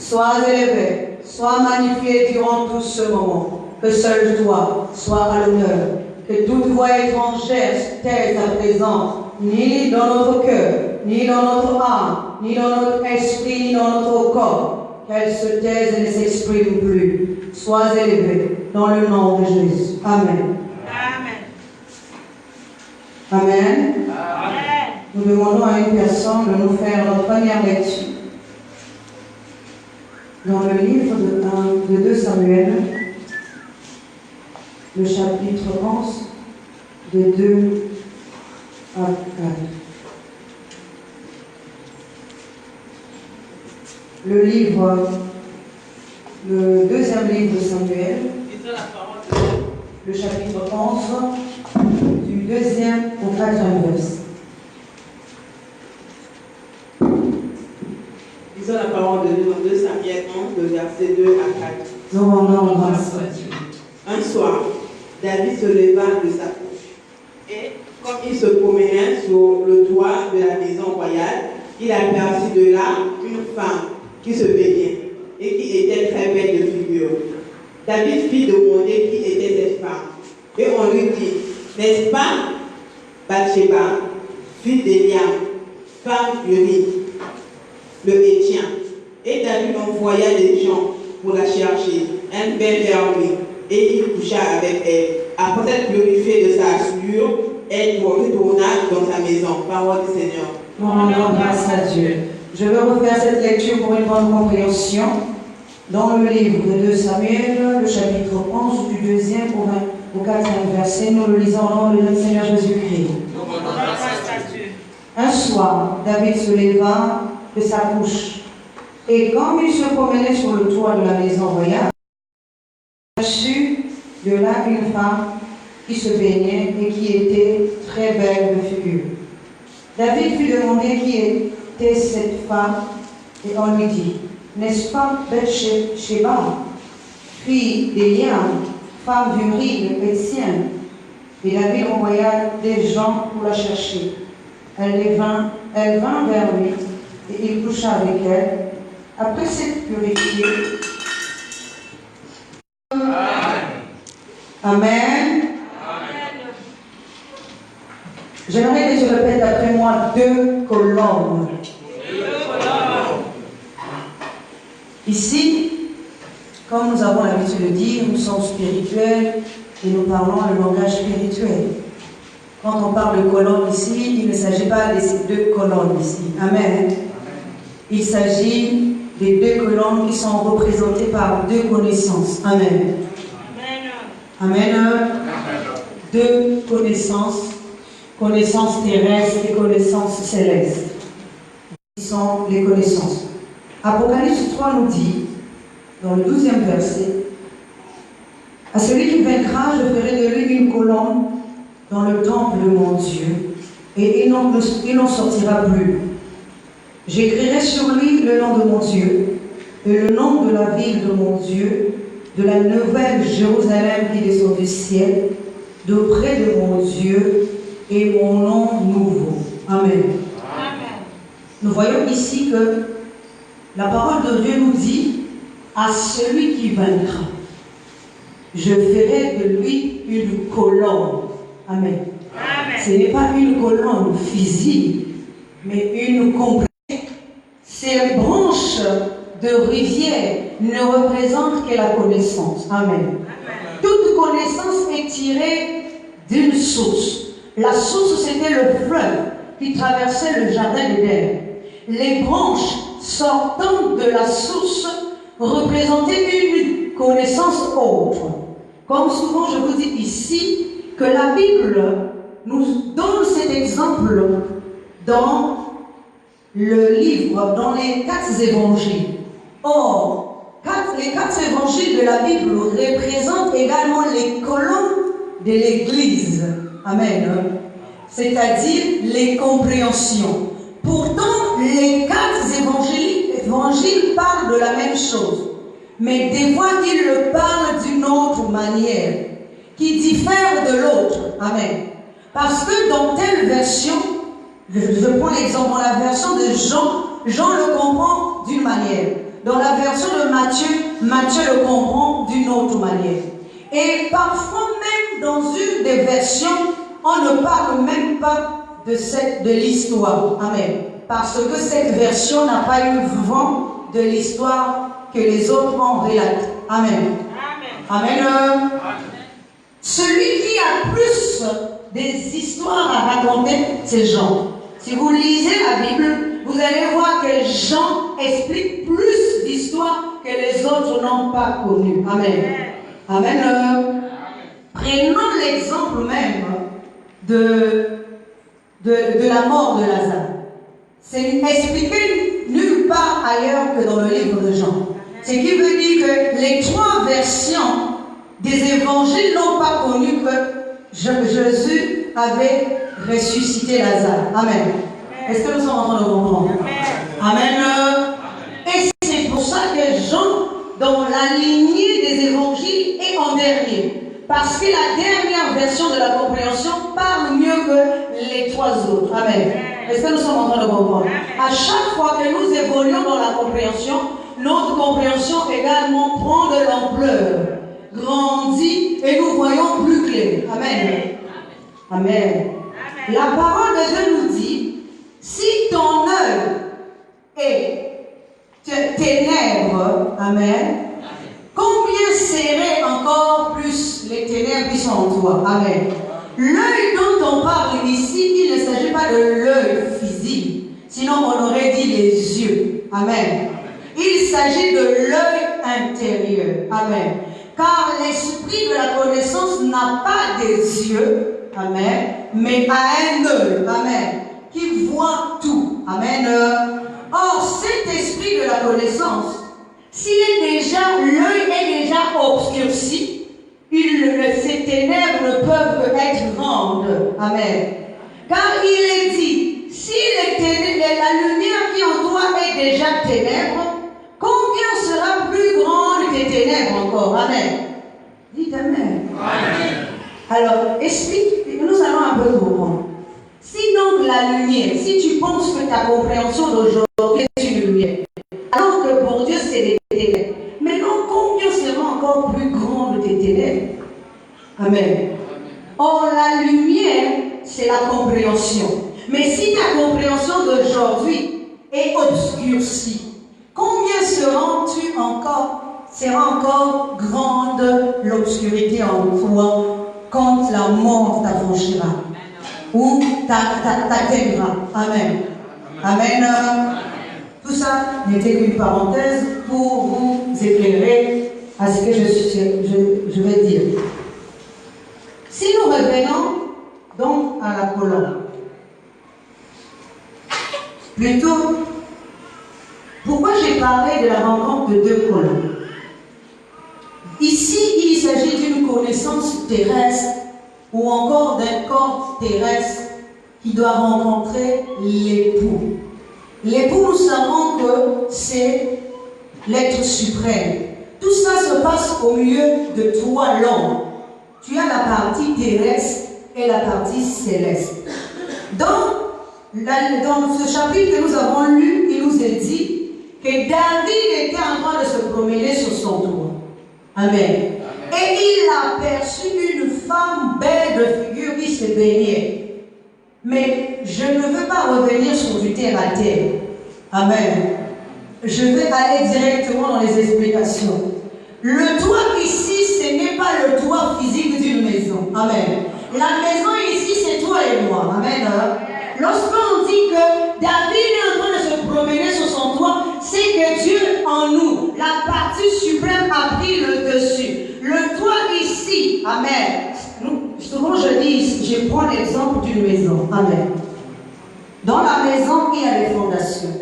sois élevé, sois magnifié durant tout ce moment. Que seul toi sois à l'honneur. Que toute voix étrangère se taise à présent, ni dans notre cœur, ni dans notre âme, ni dans notre esprit, ni dans notre corps. Qu'elle se taise et ne s'exprime plus. Sois élevé dans le nom de Jésus. Amen. Amen. Amen. Amen. Nous demandons à une personne de nous faire notre première lecture. Dans le livre de 2 Samuel, le chapitre 11, de 2 à 4. Le deuxième livre de Samuel, le chapitre 11, du 2e au 4e verset. Lisons la parole de Dieu dans 2 Samuel 11, le verset 2 à 4. Nous rendons grâce. Un soir, David se leva de sa couche et, comme il se promenait sur le toit de la maison royale, il aperçut de là une femme qui se baignait et qui était très belle de figure. David fit demander qui était cette femme et on lui dit, n'est-ce pas Bathsheba, fille d'Eliam, femme d'Uri, le Héthien? Et David envoya des gens pour la chercher. Elle vint vers lui et il coucha avec elle. Après s'être glorifié de sa souillure, elle retourna dans sa maison. Parole du Seigneur. Nous rendons grâce à Dieu. Je vais refaire cette lecture pour une bonne compréhension. Dans le livre de 2 Samuel, le chapitre 11, du 2e au 4e verset, nous le lisons au nom de Seigneur Jésus-Christ. Un soir, David se leva de sa couche, et comme il se promenait sur le toit de la maison royale, il aperçut de là une femme qui se baignait et qui était très belle de figure. David fut demandé qui était cette femme, et on lui dit, n'est-ce pas Bathsheba, fille d'Eliam, femme d'Uri, le Héthien? Et David envoya des gens pour la chercher. Elle vint vers lui, et il coucha avec elle. Après s'être purifié. Amen. J'aimerais que tu répètes après moi 2 colonnes. Ici, comme nous avons l'habitude de dire, nous sommes spirituels et nous parlons le langage spirituel. Quand on parle de colonnes ici, il ne s'agit pas de ces 2 colonnes ici. Amen. Il s'agit des 2 colonnes qui sont représentées par 2 connaissances. Amen. Amen. 2 connaissances. Connaissances terrestres et connaissances célestes. Qui sont les connaissances. Apocalypse 3 nous dit, dans le 12e verset, à celui qui vaincra, je ferai de lui une colonne dans le temple de mon Dieu, et il n'en sortira plus. J'écrirai sur lui le nom de mon Dieu, et le nom de la ville de mon Dieu, de la nouvelle Jérusalem qui descend du ciel, d'auprès de mon Dieu, et mon nom nouveau. Amen. Amen. Nous voyons ici que la parole de Dieu nous dit, à celui qui vaincra, je ferai de lui une colonne. Amen. Amen. Ce n'est pas une colonne physique, mais une complète. Ces branches de rivière ne représentent que la connaissance. Amen. Amen. Toute connaissance est tirée d'une source. La source, c'était le fleuve qui traversait le jardin d'Éden. Les branches sortant de la source représentaient une connaissance autre. Comme souvent je vous dis ici, que la Bible nous donne cet exemple dans le livre, dans les 4 évangiles. Or, les 4 évangiles de la Bible représentent également les colonnes de l'Église. Amen. C'est-à-dire les compréhensions. Pourtant, les 4 évangiles parlent de la même chose. Mais des fois, ils le parlent d'une autre manière, qui diffère de l'autre. Amen. Parce que dans telle version, je prends l'exemple, dans la version de Jean, Jean le comprend d'une manière. dans la version de Matthieu, Matthieu le comprend d'une autre manière. Et parfois même dans une des versions, on ne parle même pas de l'histoire. Amen. Parce que cette version n'a pas eu vent de l'histoire que les autres ont relatée. Amen. Amen. Amen. Celui qui a plus des histoires à raconter, c'est Jean. Si vous lisez la Bible, vous allez voir que Jean explique plus d'histoires que les autres n'ont pas connues. Amen. Amen. Prenons l'exemple même de la mort de Lazare. C'est expliqué nulle part ailleurs que dans le livre de Jean. Ce qui veut dire que les trois versions des évangiles n'ont pas connu que Jésus avait ressuscité Lazare. Amen. Est-ce que nous sommes en train de comprendre? Amen. Et c'est pour ça que Jean, dans la lignée des évangiles, est en dernier. Parce que la dernière version de la compréhension parle mieux que les trois autres. Amen. Est-ce que nous sommes en train de comprendre? À chaque fois que nous évoluons dans la compréhension, notre compréhension également prend de l'ampleur, grandit et nous voyons plus clair. Amen. Amen. La parole de Dieu nous dit, si ton œil est ténèbres, amen, combien seraient encore plus les ténèbres qui sont en toi? Amen. L'œil dont on parle ici, il ne s'agit pas de l'œil physique, sinon on aurait dit les yeux. Amen. Il s'agit de l'œil intérieur. Amen. Car l'esprit de la connaissance n'a pas des yeux, amen, mais a un œil, amen, qui voit tout. Amen. Or, cet esprit de la connaissance, si l'œil est déjà obscurci, ces ténèbres ne peuvent être grandes. Amen. Car il est dit, si la lumière qui en toi est déjà ténèbres, combien sera plus grande tes ténèbres encore? Amen. Dites Amen. Amen. Alors, explique, nous allons un peu comprendre. Si donc la lumière, si tu penses que ta compréhension d'aujourd'hui est une lumière, alors que pour Dieu c'est des ténèbres, maintenant combien seront encore plus grandes tes ténèbres? Amen. Or, la lumière, c'est la compréhension. Mais si ta compréhension d'aujourd'hui est obscurcie, combien sera encore grande l'obscurité en toi quand la mort t'affranchira ou t'atteindra? Amen. Amen. Tout ça n'était qu'une parenthèse pour vous éclairer à ce que je vais dire. Si nous revenons donc à la colonne, plutôt, pourquoi j'ai parlé de la rencontre de deux colonnes? Ici, il s'agit d'une connaissance terrestre ou encore d'un corps terrestre qui doit rencontrer l'époux. L'époux, nous savons que c'est l'être suprême. Tout ça se passe au milieu de toi, l'homme. Tu as la partie terrestre et la partie céleste. Dans ce chapitre que nous avons lu, il nous est dit que David était en train de se promener sur son toit. Amen. Et il aperçut une femme belle de figure qui se baignait. Mais je ne veux pas revenir sur du terre à terre. Amen. Je vais aller directement dans les explications. Le toit ici, ce n'est pas le toit physique d'une maison. Amen. La maison ici, c'est toi et moi. Amen. Lorsqu'on dit que David est en train de se promener sur son toit, c'est que Dieu en nous, la partie suprême a pris le dessus. Le toit ici, amen. Souvent je dis, je prends l'exemple d'une maison. Amen. Dans la maison, il y a les fondations.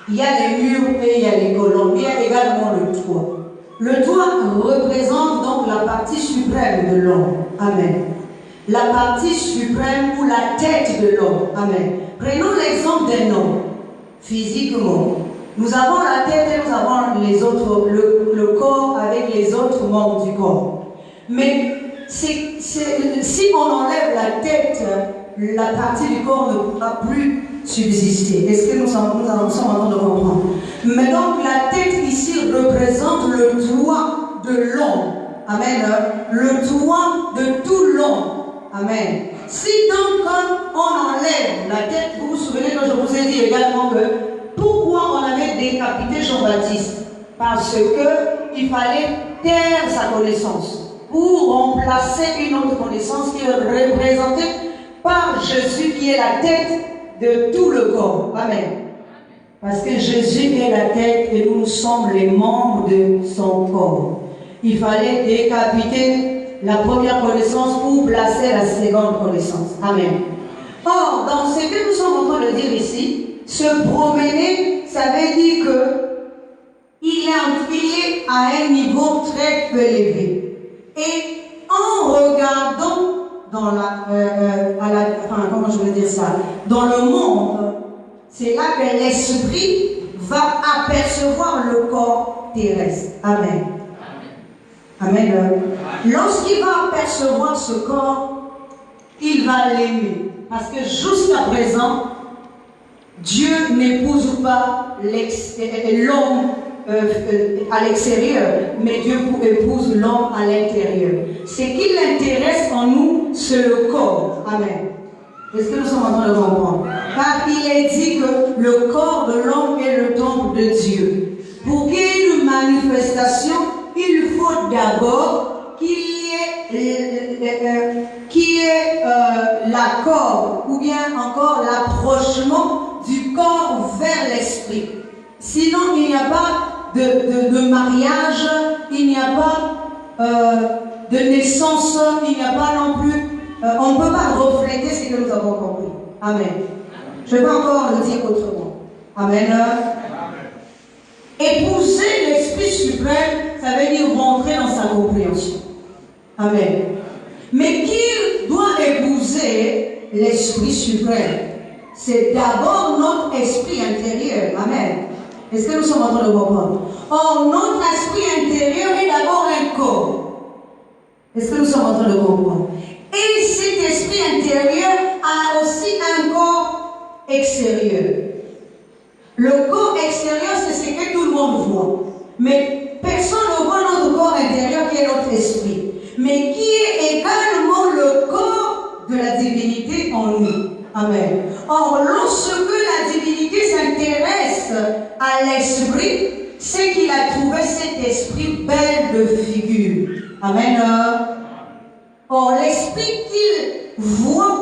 Il y a les murs et il y a les colonnes. Il y a également le toit. Le toit représente donc la partie suprême de l'homme. Amen. La partie suprême ou la tête de l'homme. Amen. Prenons l'exemple d'un homme. Physiquement, nous avons la tête et nous avons les autres, le corps avec les autres membres du corps. Mais si on enlève la tête la partie du corps ne pourra plus subsister. Est-ce que nous sommes en train de comprendre? Mais donc la tête ici représente le toit de l'homme. Amen. Le toit de tout l'homme. Amen. Si donc quand on enlève la tête, vous vous souvenez que je vous ai dit également que pourquoi on avait décapité Jean-Baptiste? Parce qu'il fallait taire sa connaissance pour remplacer une autre connaissance qui est représentée par Jésus qui est la tête de tout le corps. Amen. Parce que Jésus est la tête et nous sommes les membres de son corps. Il fallait décapiter la première connaissance pour placer la seconde connaissance. Amen. Or, dans ce que nous sommes en train de dire ici, se promener, ça veut dire que il est à un niveau très peu élevé. Et en regardant dans comment je veux dire ça, dans le monde, c'est là que l'esprit va apercevoir le corps terrestre. Amen. Amen. Lorsqu'il va apercevoir ce corps, il va l'aimer. Parce que jusqu'à présent, Dieu n'épouse pas l'homme à l'extérieur, mais Dieu épouse l'homme à l'intérieur. Ce qui l'intéresse en nous, c'est le corps. Amen. Est-ce que nous sommes en train de comprendre? Car il est dit que le corps de l'homme est le temple de Dieu. Pour qu'il y ait une manifestation, il faut d'abord qu'il y ait l'accord ou bien encore l'approchement du corps vers l'esprit. Sinon, il n'y a pas de mariage, il n'y a pas de naissance, il n'y a pas non plus, on ne peut pas refléter ce que nous avons compris. Amen. Je vais encore le dire autrement. Amen. Épouser l'Esprit suprême, ça veut dire rentrer dans sa compréhension. Amen. Mais qui doit épouser l'Esprit suprême? C'est d'abord notre esprit intérieur. Amen. Est-ce que nous sommes en train de comprendre? Or, notre esprit intérieur est d'abord un corps. Est-ce que nous sommes en train de comprendre? Et cet esprit intérieur a aussi un corps extérieur. Le corps extérieur, c'est ce que tout le monde voit. Mais personne ne voit notre corps intérieur qui est notre esprit. Mais qui est également le corps de la divinité en nous. Amen. Or, lorsque la divinité s'intéresse à l'esprit, c'est qu'il a trouvé cet esprit belle de figure. Amen. Or, l'esprit qu'il voit,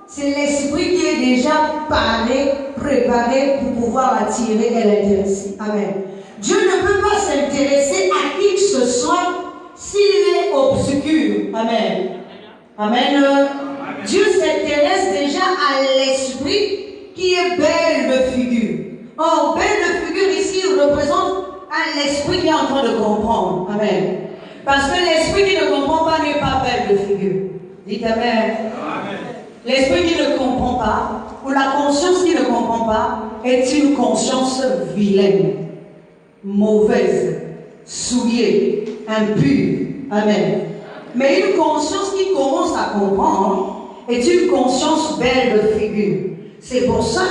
c'est l'esprit qui est déjà préparé pour pouvoir attirer et l'intéresser. Amen. Dieu ne peut pas s'intéresser à qui que ce soit s'il est obscur. Amen. Amen. Dieu s'intéresse déjà à l'esprit qui est belle de figure. Or, belle de figure ici représente l'esprit qui est en train de comprendre. Amen. Parce que l'esprit qui ne comprend pas n'est pas belle de figure. Dites Amen. L'esprit qui ne comprend pas, ou la conscience qui ne comprend pas, est une conscience vilaine, mauvaise, souillée, impure. Amen. Mais une conscience qui commence à comprendre est une conscience belle de figure. C'est pour ça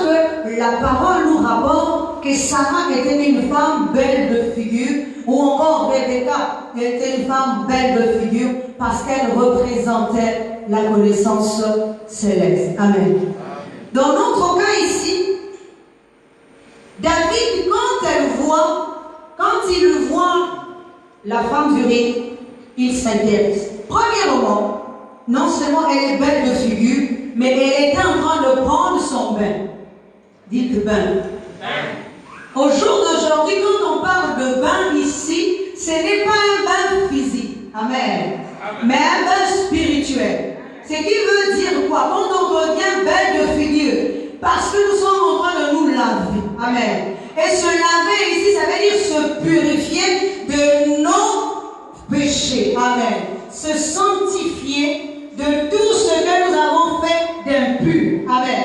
que la parole nous rapporte que Sarah était une femme belle de figure, ou encore Rebecca était une femme belle de figure, parce qu'elle représentait la connaissance céleste. Amen. Dans notre cas ici, David, quand il voit la femme du rire, il s'intéresse. Premièrement, non seulement elle est belle de figure, mais elle était en train de prendre son bain. Dites bain. Au jour d'aujourd'hui, quand on parle de bain ici, ce n'est pas un bain physique. Amen. Mais un bain spirituel. Ce qui veut dire quoi? Quand on revient belle de figure, parce que nous sommes en train de nous laver. Amen. Et se laver ici, ça veut dire se purifier de nos péchés. Amen. Se sanctifier de tout ce que nous avons fait d'impur. Amen.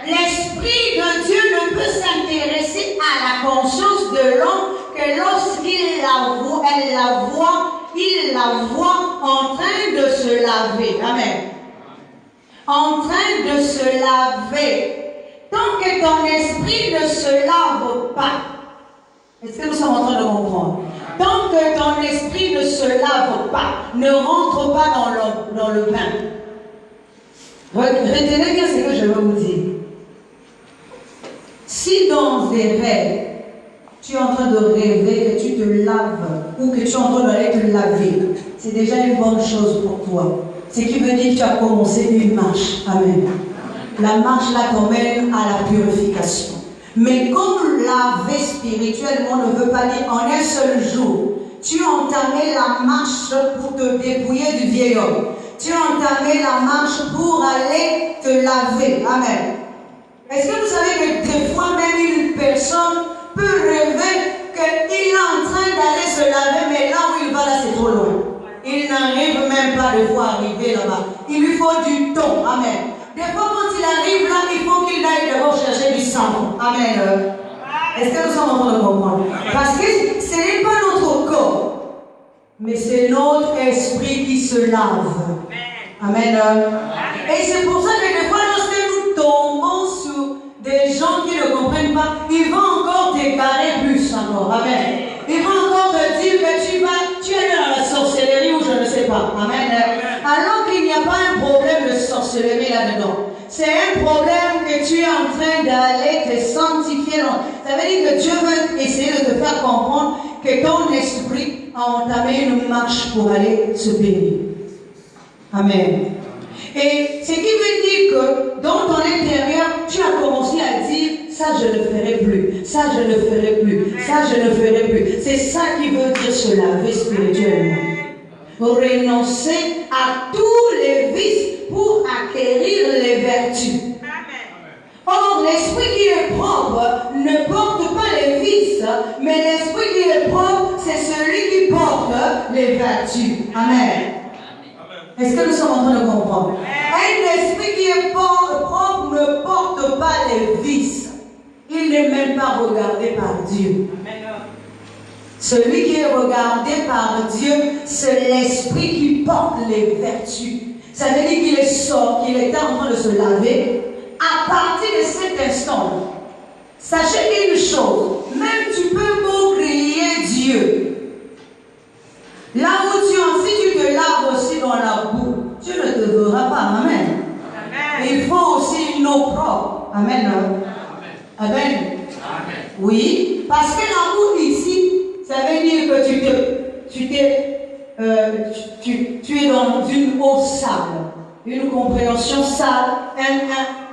L'Esprit de Dieu ne peut s'intéresser à la conscience de l'homme que lorsqu'il la voit, il la voit en train de se laver. Amen. en train de se laver. Tant que ton esprit ne se lave pas, est-ce que nous sommes en train de comprendre? Tant que ton esprit ne se lave pas, ne rentre pas dans le bain. Retenez bien ce que je veux vous dire. Si dans des rêves, tu es en train de rêver que tu te laves ou que tu es en train d'aller te laver, c'est déjà une bonne chose pour toi. Ce qui veut dire que tu as commencé une marche. Amen. La marche là t'emmène à la purification. Mais comme laver spirituellement ne veut pas dire en un seul jour, tu as entamé la marche pour te dépouiller du vieil homme. Tu as entamé la marche pour aller te laver. Amen. Est-ce que vous savez que des fois même une personne peut rêver qu'il est en train d'aller se laver, mais là où il va là c'est trop loin. Il n'arrive même pas de fois à arriver là-bas. Il lui faut du temps. Amen. Des fois, quand il arrive là, il faut qu'il aille d'abord chercher du sang. Amen. Est-ce que nous sommes en train de comprendre? Parce que ce n'est pas notre corps, mais c'est notre esprit qui se lave. Amen. Et c'est pour ça que des fois, lorsque nous tombons sur des gens qui ne comprennent pas, ils vont encore t'égarer plus encore. Amen. Ils vont encore te dire que tu es dans la sorcellerie ou je ne sais pas. Amen. Alors qu'il n'y a pas un problème de sorcellerie là-dedans. C'est un problème que tu es en train d'aller te sanctifier. Ça veut dire que Dieu veut essayer de te faire comprendre que ton esprit a entamé une marche pour aller se bénir. Amen. Et ce qui veut dire que dans ton intérieur, tu as commencé à dire ça je ne ferai plus, ça je ne ferai plus, ça je ne ferai plus. C'est ça qui veut dire se laver spirituellement. Renoncer à tous les vices pour acquérir les vertus. Or, l'esprit qui est propre ne porte pas les vices, mais l'esprit qui est propre, c'est celui qui porte les vertus. Amen. Est-ce que nous sommes en train de comprendre? Un esprit qui est propre ne porte pas les vices. Il n'est même pas regardé par Dieu. Celui qui est regardé par Dieu, c'est l'esprit qui porte les vertus. Ça veut dire qu'il est sort, qu'il était en train de se laver. À partir de cet instant, sachez une chose, même tu peux beau crier Dieu. Là où si tu te laves aussi dans la boue, tu ne te verras pas. Amen. Amen. Il faut aussi une eau propre. Amen. Amen. Amen. Oui, parce que la boue ici, ça veut dire que tu es dans une eau sale, une compréhension sale,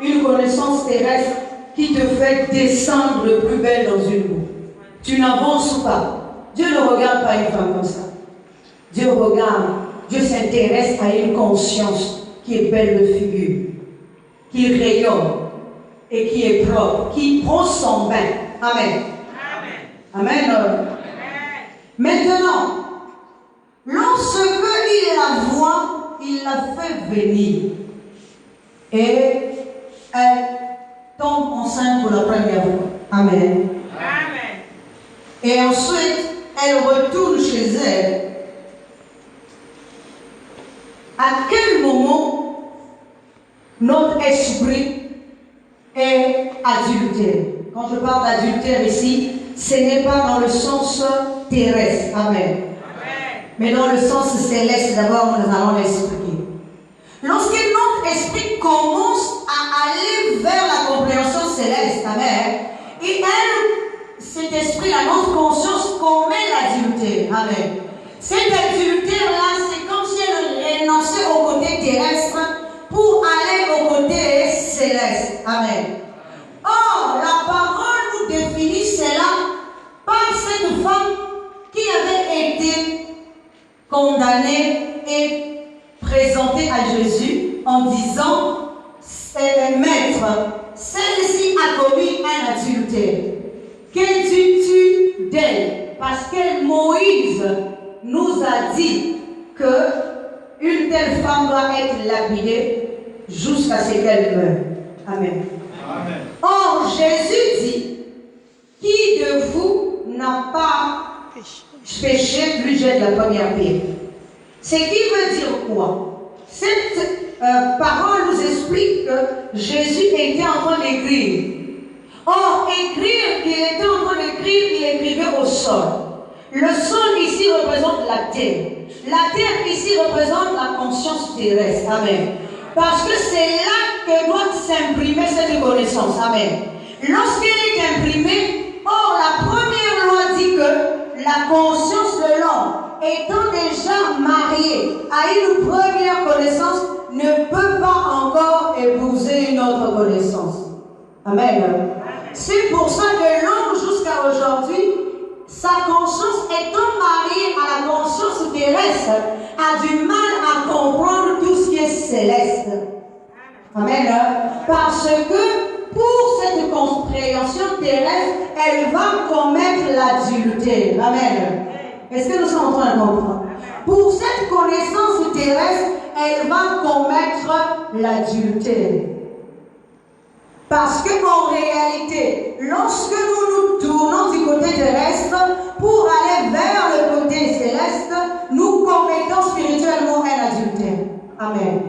une connaissance terrestre qui te fait descendre de plus belle dans une boue. Tu n'avances pas. Dieu ne regarde pas une femme comme ça. Dieu regarde, Dieu s'intéresse à une conscience qui est belle de figure, qui rayonne et qui est propre, qui prend son bain. Amen. Amen. Amen. Maintenant, lorsque il la voit, il la fait venir et elle tombe enceinte pour la première fois. Amen. Amen. Et ensuite, elle retourne chez elle. À quel moment notre esprit est adultère? Quand je parle d'adultère ici, ce n'est pas dans le sens terrestre. Amen. Amen. Mais dans le sens céleste, d'abord, nous allons l'expliquer. Lorsque notre esprit commence à aller vers la compréhension céleste, amen, et cet esprit-là, notre conscience commet l'adultère. Amen. Cet adultère-là, c'est comme si elle renonçait au côté terrestre pour aller au côté céleste. Amen. Or, la parole nous définit cela par cette femme qui avait été condamnée et présentée à Jésus en disant, Maître, celle-ci a commis un adultère. Que dis-tu d'elle? Parce que Moïse nous a dit que une telle femme doit être lapidée jusqu'à ce qu'elle meure. Amen. Amen. Or, Jésus dit, qui de vous n'a pas péché, lui jette la première pierre. Ce qui veut dire quoi? Cette parole nous explique que Jésus était en train d'écrire. Or, écrire, il était en train d'écrire, il écrivait au sol. Le sol ici représente la terre. La terre ici représente la conscience terrestre. Amen. Parce que c'est là que doit s'imprimer cette connaissance. Amen. Lorsqu'elle est imprimée, or la première loi dit que la conscience de l'homme, étant déjà marié à une première connaissance, ne peut pas encore épouser une autre connaissance. Amen. C'est pour ça que l'homme jusqu'à aujourd'hui, sa conscience étant mariée à la conscience terrestre, a du mal à comprendre tout ce qui est céleste. Amen. Parce que pour cette compréhension terrestre, elle va commettre l'adultère. Amen. Est-ce que nous sommes en train de comprendre? Pour cette connaissance terrestre, elle va commettre l'adultère. Parce qu'en réalité, lorsque nous nous tournons du côté terrestre pour aller vers le côté céleste, nous commettons spirituellement un adultère. Amen.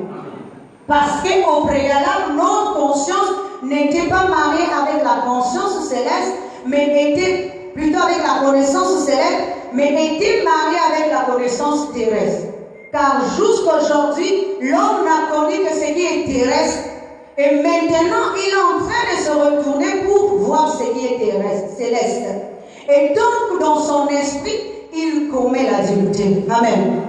Parce qu'au préalable, notre conscience n'était pas mariée avec la conscience céleste, mais était plutôt avec la connaissance céleste, mais était mariée avec la connaissance terrestre. Car jusqu'aujourd'hui, l'homme n'a connu que ce qui est terrestre. Et maintenant, il est en train de se retourner pour voir ce qui est terrestre, céleste. Et donc, dans son esprit, il commet l'adultère. Amen.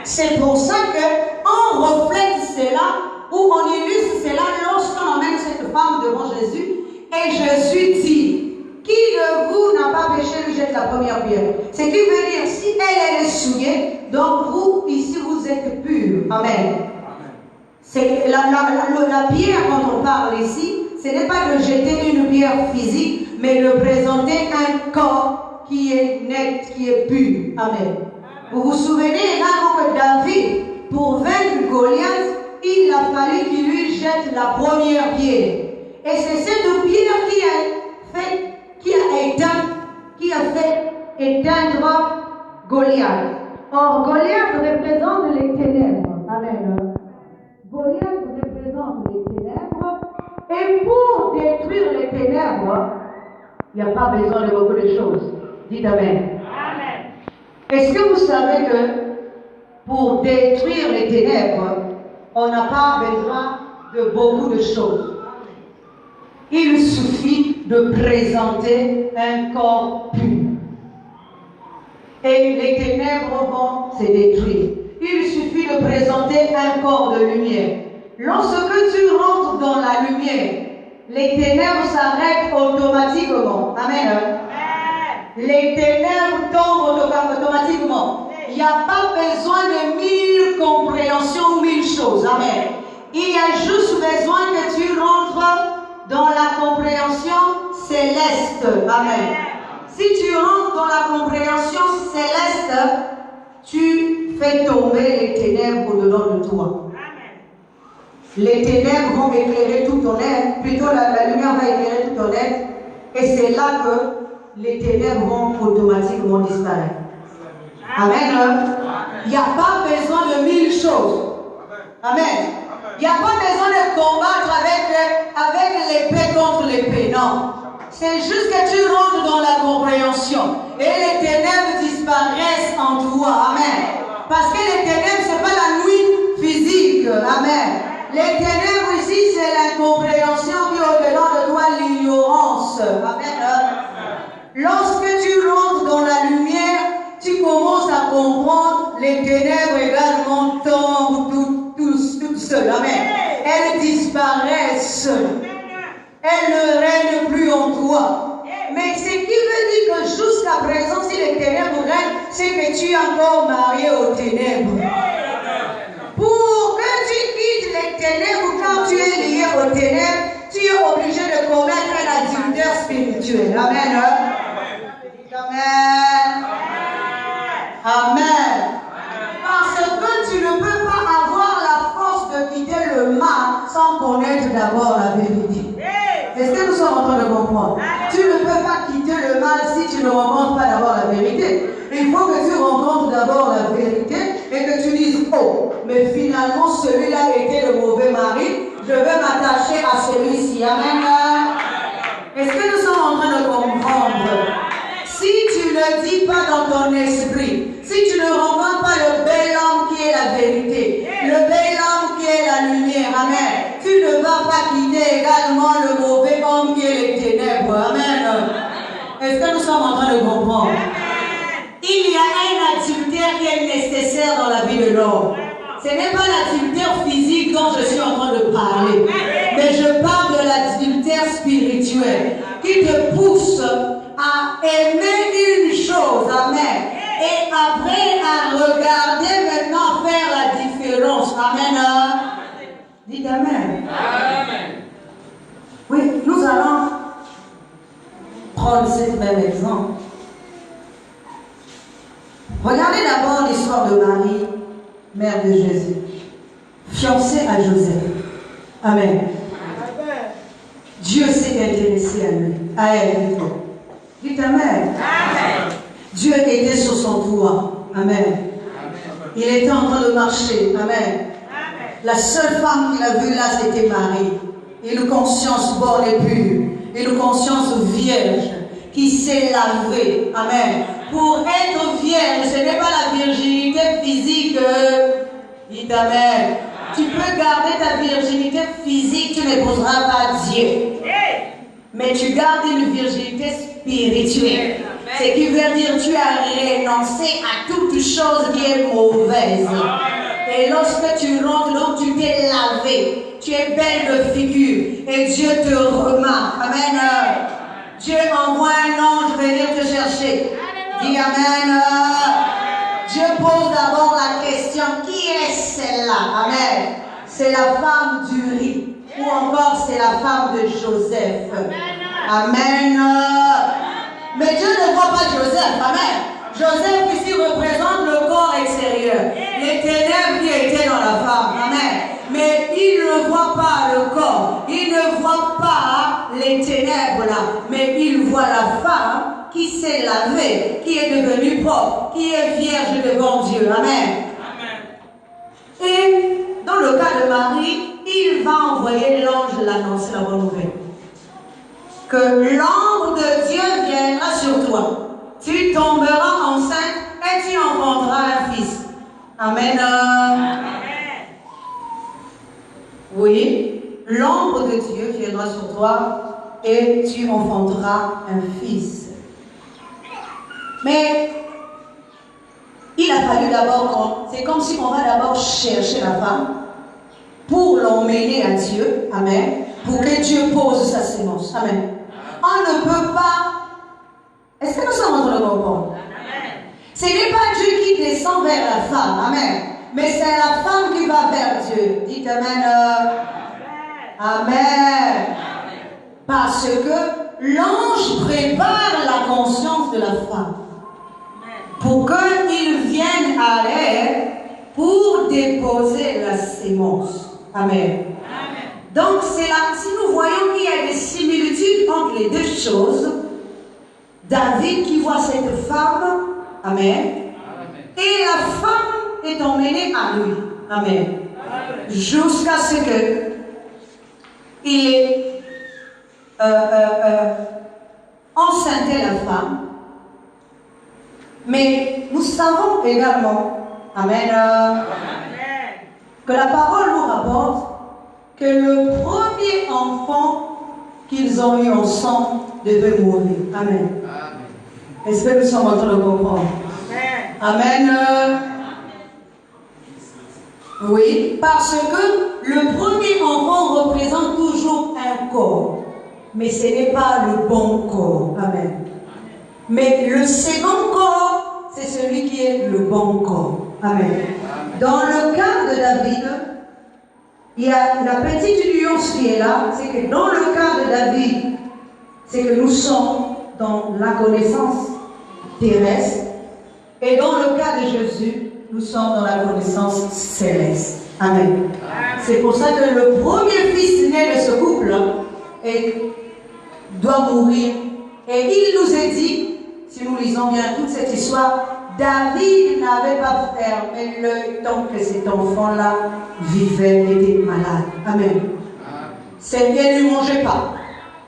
C'est pour ça qu'on reflète cela, ou on illustre cela lorsqu'on amène cette femme devant Jésus. Et Jésus dit, qui de vous n'a pas péché, lui jette la première pierre. Ce qui veut dire, si elle est souillée, donc vous, ici, vous êtes purs. Amen. C'est la pierre, quand on parle ici, ce n'est pas de jeter une pierre physique, mais de présenter un corps qui est net, qui est pur. Amen. Vous vous souvenez également que David, pour vaincre Goliath, il a fallu qu'il lui jette la première pierre. Et c'est cette pierre qui a fait éteindre Goliath. Or, Goliath représente les ténèbres. Amen. Goliath représente les ténèbres. Et pour détruire les ténèbres, il n'y a pas besoin de beaucoup de choses. Dites Amen. Amen. Est-ce que vous savez que pour détruire les ténèbres, on n'a pas besoin de beaucoup de choses? Il suffit de présenter un corps pur. Et les ténèbres vont se détruire. Il suffit de présenter un corps de lumière. Lorsque tu rentres dans la lumière, les ténèbres s'arrêtent automatiquement. Amen. Les ténèbres tombent automatiquement. Il n'y a pas besoin de 1000 compréhensions, 1000 choses. Amen. Il y a juste besoin que tu rentres dans la compréhension céleste. Amen. Si tu rentres dans la compréhension céleste, tu fais tomber les ténèbres au-dedans de toi. Les ténèbres vont éclairer tout ton être, plutôt la lumière va éclairer tout ton être, et c'est là que les ténèbres vont automatiquement disparaître. Amen. Il n'y a pas besoin de 1000 choses. Amen. Il n'y a pas besoin de combattre avec l'épée contre l'épée, non. C'est juste que tu rentres dans la compréhension et les ténèbres disparaissent en toi. Amen. Parce que les ténèbres, ce n'est pas la nuit physique. Amen. Les ténèbres ici, c'est l'incompréhension qui est au-dedans de toi, l'ignorance. Amen. Lorsque tu rentres dans la lumière, tu commences à comprendre, les ténèbres également tombent toutes seules. Amen. Elles disparaissent. Elles ne règnent plus en toi. Mais ce qui veut dire que jusqu'à présent, si les ténèbres règnent, c'est que tu es encore marié aux ténèbres. Pour que tu quittes les ténèbres, quand tu es lié aux ténèbres, tu es obligé de commettre un adultère spirituel. Amen. Amen. Amen. Parce que tu ne peux pas avoir la force de quitter le mal sans connaître d'abord la vérité. Est-ce que nous sommes en train de comprendre? Tu ne peux pas quitter le mal si tu ne rencontres pas d'abord la vérité. Il faut que tu rencontres d'abord la vérité et que tu dises, oh, mais finalement celui-là était le mauvais mari, je vais m'attacher à celui-ci. Amen. Est-ce que nous sommes en train de comprendre? Si tu ne dis pas dans ton esprit, si tu ne rencontres pas le bel homme qui est la vérité, le bel homme qui est la lumière, amen, tu ne vas pas quitter également le mauvais homme qui est les ténèbres. Amen. Est-ce que nous sommes en train de comprendre? Il y a un adultère qui est nécessaire dans la vie de l'homme. Ce n'est pas l'adultère physique dont je suis en train de parler, mais je parle de l'adultère spirituel qui te pousse à aimer une chose, amen, et après à regarder maintenant faire la différence, amen. Dites amen. Amen. Oui, nous allons prendre ce même exemple. Regardez d'abord l'histoire de Marie, mère de Jésus, fiancée à Joseph. Amen. Dieu s'est intéressé à lui, à elle. Dites amen. Amen. Dieu était sur son toit. Amen. Il était en train de marcher. Amen. La seule femme qu'il a vue là, c'était Marie. Une conscience bonne et pure. Une conscience vierge qui s'est lavée. Amen. Pour être vierge, ce n'est pas la virginité physique. Dites amen. Tu peux garder ta virginité physique, tu n'épouseras pas Dieu. Mais tu gardes une virginité spirituelle. Ce qui veut dire que tu as renoncé à toute chose qui est mauvaise. Et lorsque tu rentres, donc tu t'es lavé, tu es belle de figure et Dieu te remarque. Amen. Dieu envoie un ange venir te chercher. Dis amen. Dieu pose d'abord la question, qui est celle-là? Amen. C'est la femme d'Uri ou encore c'est la femme de Joseph. Amen. Mais Dieu ne voit pas Joseph. Amen. Joseph ici représente le corps extérieur, les ténèbres qui étaient dans la femme. Amen. Mais il ne voit pas le corps, il ne voit pas les ténèbres là, mais il voit la femme qui s'est lavée, qui est devenue propre, qui est vierge devant Dieu. Amen. Et dans le cas de Marie, il va envoyer l'ange l'annoncer la bonne nouvelle. Que l'ange de Dieu viendra sur toi. Tu tomberas enceinte et tu enfanteras un fils. Amen. Oui, l'ombre de Dieu viendra sur toi et tu enfanteras un fils. Mais il a fallu d'abord, c'est comme si on va d'abord chercher la femme pour l'emmener à Dieu. Amen. Pour que Dieu pose sa sémence. Amen. On ne peut pas. Est-ce que nous sommes en train de comprendre? Ce n'est pas Dieu qui descend vers la femme. Amen. Mais c'est la femme qui va vers Dieu. Dites amen. Amen. Parce que l'ange prépare la conscience de la femme pour qu'il vienne à elle pour déposer la sémence. Amen. Donc c'est là, si nous voyons qu'il y a des similitudes entre les deux choses, David qui voit cette femme, amen, et la femme est emmenée à lui, amen, jusqu'à ce que il ait enceinté la femme. Mais nous savons également, amen, que la parole nous rapporte que le premier enfant qu'ils ont eu ensemble devait mourir. Amen. Est-ce que nous sommes en train de comprendre? Amen. Oui, parce que le premier enfant représente toujours un corps, mais ce n'est pas le bon corps. Amen. Mais le second corps, c'est celui qui est le bon corps. Amen. Dans le cas de David, il y a la petite nuance qui est là, c'est que dans le cas de David, c'est que nous sommes dans la connaissance terrestre, et dans le cas de Jésus, nous sommes dans la connaissance céleste. Amen. C'est pour ça que le premier fils né de ce couple doit mourir. Et il nous est dit, si nous lisons bien toute cette histoire, David n'avait pas fermé l'œil tant que cet enfant-là vivait, était malade. Amen. Seigneur ne mangeait pas.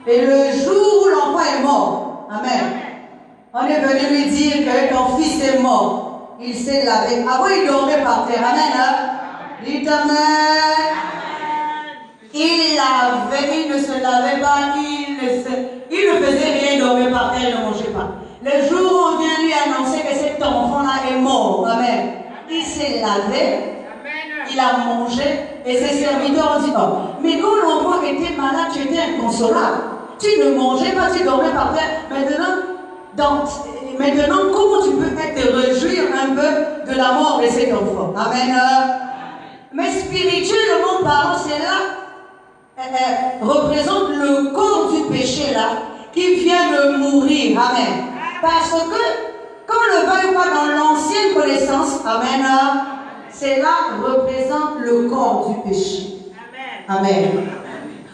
Et le jour où l'enfant est mort, amen, on est venu lui dire que ton fils est mort. Il s'est lavé. Avant, il dormait par terre. Amen. Hein? Dites amen. Il lavait, il ne se lavait pas, il ne faisait rien, il dormait par terre, il ne mangeait pas. Le jour où on vient lui annoncer que cet enfant-là est mort, amen, il s'est lavé, il a mangé, et ses serviteurs ont dit, oh, mais quand l'enfant était malade, tu étais inconsolable. Tu ne mangeais pas, tu dormais par terre. Maintenant, comment tu peux te réjouir un peu de la mort de cet enfant? Amen. Mais spirituellement parlant, c'est là, représente le corps du péché là, qui vient de mourir. Amen. Parce que, quand on ne va pas dans l'ancienne connaissance, amen, cela représente le corps du péché. Amen.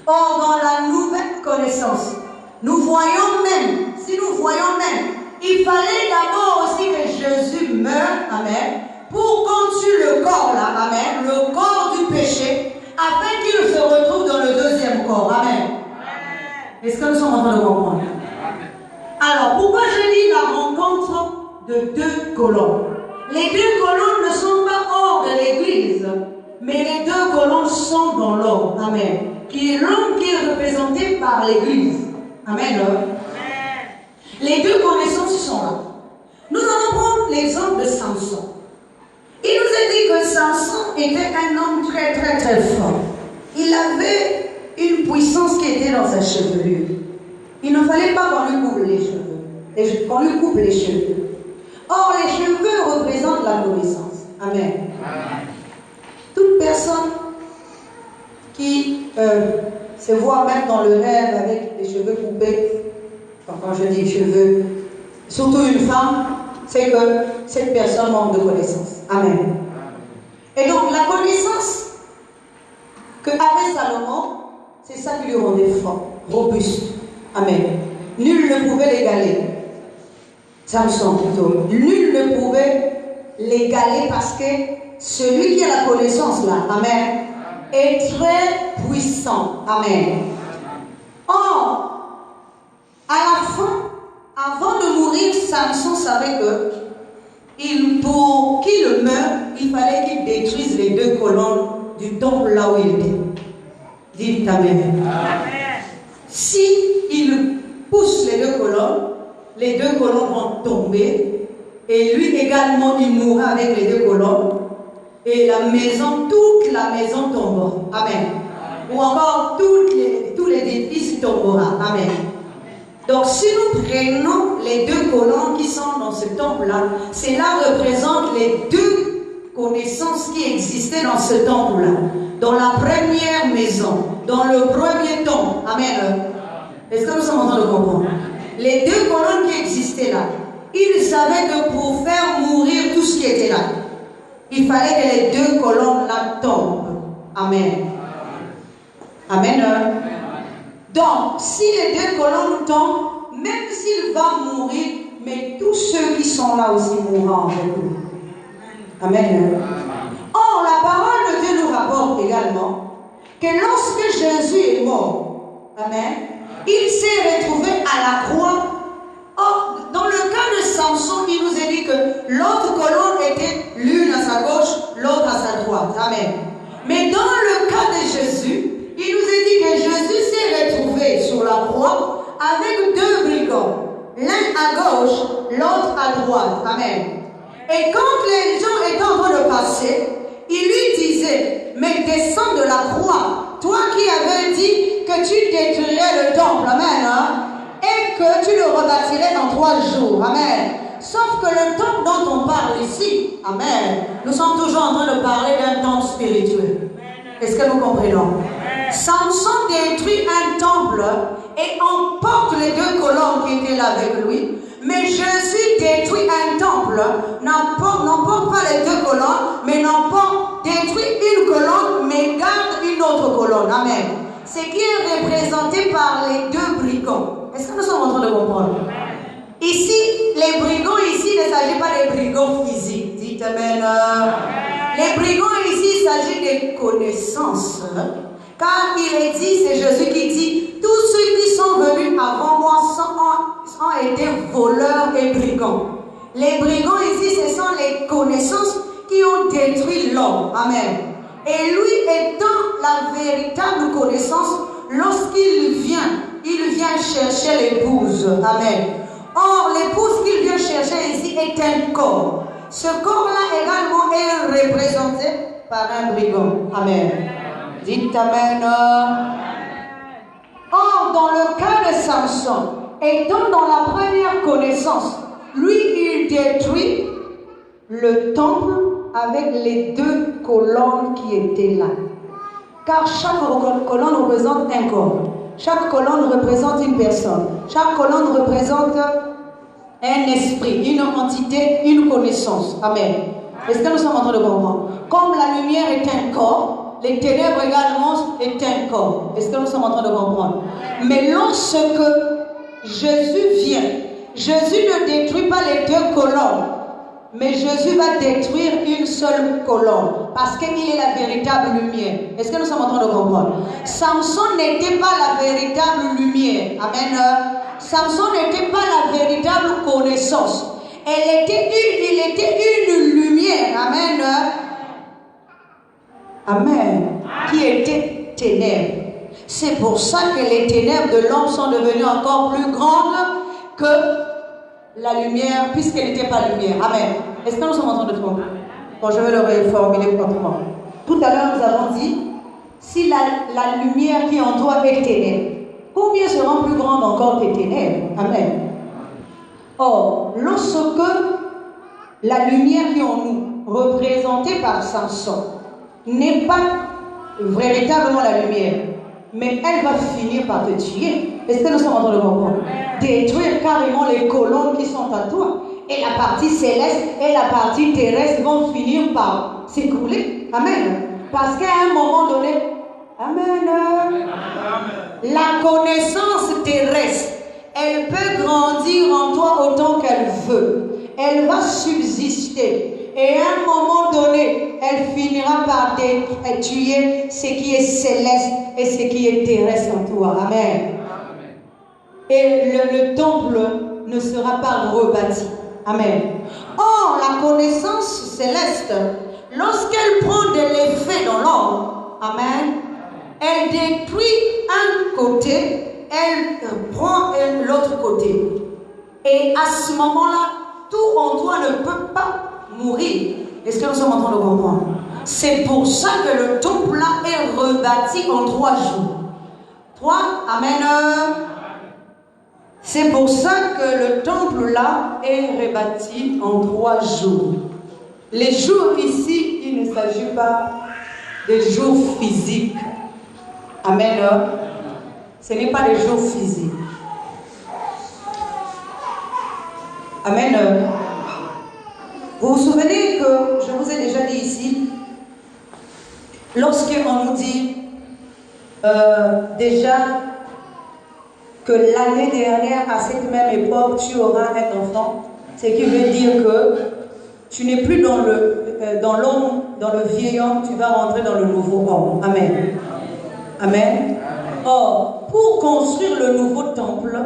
Or, dans la nouvelle connaissance, nous voyons même, si nous voyons même, il fallait d'abord aussi que Jésus meure, amen, pour qu'on tue le corps là, amen, le corps du péché, afin qu'il se retrouve dans le deuxième corps, amen. Est-ce que nous sommes en train de comprendre? Alors, pourquoi je dis la rencontre de deux colonnes? Les deux colonnes ne sont pas hors de l'église, mais les deux colonnes sont dans l'homme, amen, qui est l'homme qui est représenté par l'église, amen. Les deux connaissances sont là. Nous allons prendre l'exemple de Samson. Il nous a dit que Samson était un homme très très très fort. Il avait une puissance qui était dans sa chevelure. Il ne fallait pas qu'on lui coupe les cheveux. Qu'on lui coupe les cheveux. Or, les cheveux représentent la connaissance. Amen. Toute personne qui se voit même dans le rêve avec les cheveux coupés, quand je dis cheveux, surtout une femme, c'est que cette personne manque de connaissance. Amen. Et donc, la connaissance qu'avait Salomon, c'est ça qui lui rendait fort, robuste. Amen. Nul ne pouvait l'égaler. Samson plutôt. Nul ne pouvait l'égaler parce que celui qui a la connaissance là, amen, est très puissant. Amen. Or, à la fin, avant de mourir, Samson savait que pour qu'il meure, il fallait qu'il détruise les deux colonnes du temple là où il était. Dites amen. Si il pousse les deux colonnes vont tomber, et lui également il mourra avec les deux colonnes, et la maison, toute la maison tombera. Amen. Ou encore tous les édifices tomberont. Amen. Donc si nous prenons les deux colonnes qui sont dans ce temple-là, cela représente les deux connaissances qui existaient dans ce temple-là, dans la première maison, dans le premier temple. Amen. Est-ce que nous sommes en train de comprendre? Les deux colonnes qui existaient là, ils savaient que pour faire mourir tout ce qui était là, il fallait que les deux colonnes là tombent. Amen. Amen. Donc, si les deux colonnes tombent, même s'il va mourir, mais tous ceux qui sont là aussi mourront avec lui. Amen. Or, la parole de Dieu nous rapporte également que lorsque Jésus est mort, amen, il s'est retrouvé à la croix. Or, dans le cas de Samson, il nous a dit que l'autre colonne était l'une à sa gauche, l'autre à sa droite. Amen. Mais dans le cas de Jésus, il nous a dit que Jésus s'est retrouvé sur la croix avec deux brigands, l'un à gauche, l'autre à droite. Amen. Et quand les gens étaient en train de passer, il lui disait, mais descends de la croix, toi qui avais dit que tu détruirais le temple, amen, hein, et que tu le rebâtirais dans 3 jours, amen. Sauf que le temple dont on parle ici, amen, nous sommes toujours en train de parler d'un temple spirituel. Est-ce que nous comprenons? Samson détruit un temple et emporte les deux colonnes qui étaient là avec lui. Mais Jésus détruit un temple, n'emporte pas les deux colonnes, mais détruit une colonne, mais garde une autre colonne. Amen. Ce qui est représenté par les deux brigands. Est-ce que nous sommes en train de comprendre? Ici, les brigands, ici, il ne s'agit pas des brigands physiques. Dites Amen. Les brigands, ici, il s'agit des connaissances. Car il est dit, c'est Jésus qui dit, tous ceux qui sont venus avant moi ont été voleurs et brigands. Les brigands ici, ce sont les connaissances qui ont détruit l'homme. Amen. Et lui étant la véritable connaissance, lorsqu'il vient chercher l'épouse. Amen. Or, l'épouse qu'il vient chercher ici est un corps. Ce corps-là également est représenté par un brigand. Amen. Dites Amen. Or, dans le cas de Samson, étant dans la première connaissance, lui, il détruit le temple avec les 2 colonnes qui étaient là. Car chaque colonne représente un corps. Chaque colonne représente une personne. Chaque colonne représente un esprit, une entité, une connaissance. Amen. Est-ce que nous sommes en train de comprendre? Comme la lumière est un corps, les ténèbres également est un corps. Est-ce que nous sommes en train de comprendre? Mais lorsque Jésus vient, Jésus ne détruit pas les 2 colonnes, mais Jésus va détruire une seule colonne, parce qu'il est la véritable lumière. Est-ce que nous sommes en train de comprendre? Samson n'était pas la véritable lumière. Amen. Samson n'était pas la véritable connaissance. Il était une lumière. Amen. Amen. Qui était ténèbres. C'est pour ça que les ténèbres de l'homme sont devenues encore plus grandes que la lumière, puisqu'elle n'était pas lumière. Amen. Est-ce que nous sommes en train de tromper? Bon, je vais le reformuler autrement. Tout à l'heure, nous avons dit, si la lumière qui est en toi est ténèbres, combien seront plus grandes encore tes ténèbres? Amen. Or, lorsque la lumière qui est en nous, représentée par Samson, n'est pas véritablement la lumière, mais elle va finir par te tuer. Est-ce que nous sommes en train de comprendre? Détruire carrément les colonnes qui sont à toi. Et la partie céleste et la partie terrestre vont finir par s'écrouler. Amen. Parce qu'à un moment donné, Amen. La connaissance terrestre, elle peut grandir en toi autant qu'elle veut. Elle va subsister. Et à un moment donné, elle finira par tuer ce qui est céleste et ce qui est terrestre en toi. Amen. Et le temple ne sera pas rebâti. Amen. Or, la connaissance céleste, lorsqu'elle prend de l'effet dans l'homme, amen, elle détruit un côté, elle prend l'autre côté. Et à ce moment-là, tout en toi ne peut pas mourir. Est-ce que nous sommes en train de comprendre? C'est pour ça que le temple-là est rebâti en 3 jours. 3, amen. C'est pour ça que le temple-là est rebâti en 3 jours. Les jours ici, il ne s'agit pas des jours physiques. Amen. Ce n'est pas des jours physiques. Amen. Vous vous souvenez que je vous ai déjà dit ici, lorsqu'on nous dit déjà que l'année dernière, à cette même époque, tu auras un enfant, ce qui veut dire que tu n'es plus dans l'homme, dans le vieil homme, tu vas rentrer dans le nouveau homme. Amen. Amen. Or, pour construire le nouveau temple,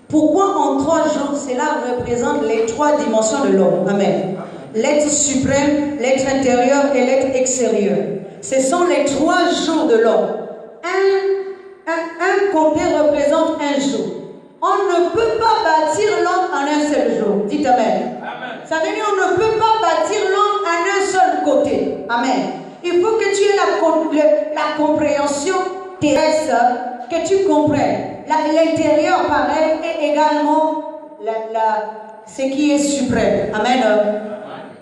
pourquoi en 3 jours, cela représente les 3 dimensions de l'homme? Amen. L'être suprême, l'être intérieur et l'être extérieur. Ce sont les 3 jours de l'homme. Un côté représente un jour. On ne peut pas bâtir l'homme en un seul jour. Dites Amen. Ça veut dire qu'on ne peut pas bâtir l'homme en un seul côté. Amen. Il faut que tu aies la compréhension terrestre, que tu comprennes. L'intérieur, pareil, et également ce qui est suprême. Amen.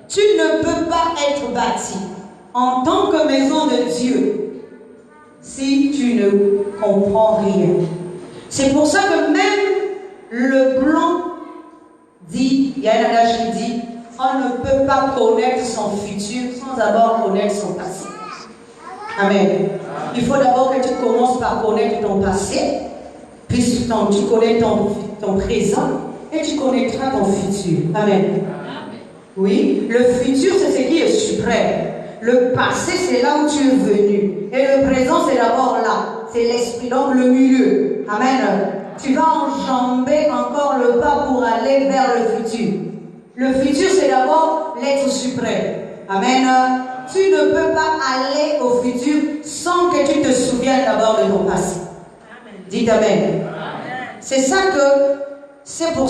Tu ne peux pas être bâti en tant que maison de Dieu si tu ne comprends rien. C'est pour ça que même le blanc dit, il y a un adage qui dit, on ne peut pas connaître son futur sans d'abord connaître son passé. Amen. Il faut d'abord que tu commences par connaître ton passé, puis tu connais ton présent, et tu connaîtras ton futur. Amen. Oui, le futur, c'est ce qui est suprême. Le passé, c'est là où tu es venu. Et le présent, c'est d'abord là. C'est l'esprit, donc le milieu. Amen. Tu vas enjamber encore le pas pour aller vers le futur. Le futur, c'est d'abord l'être suprême. Amen. Tu ne peux pas aller au futur sans que tu te souviennes d'abord de ton passé. Dites Amen. C'est pour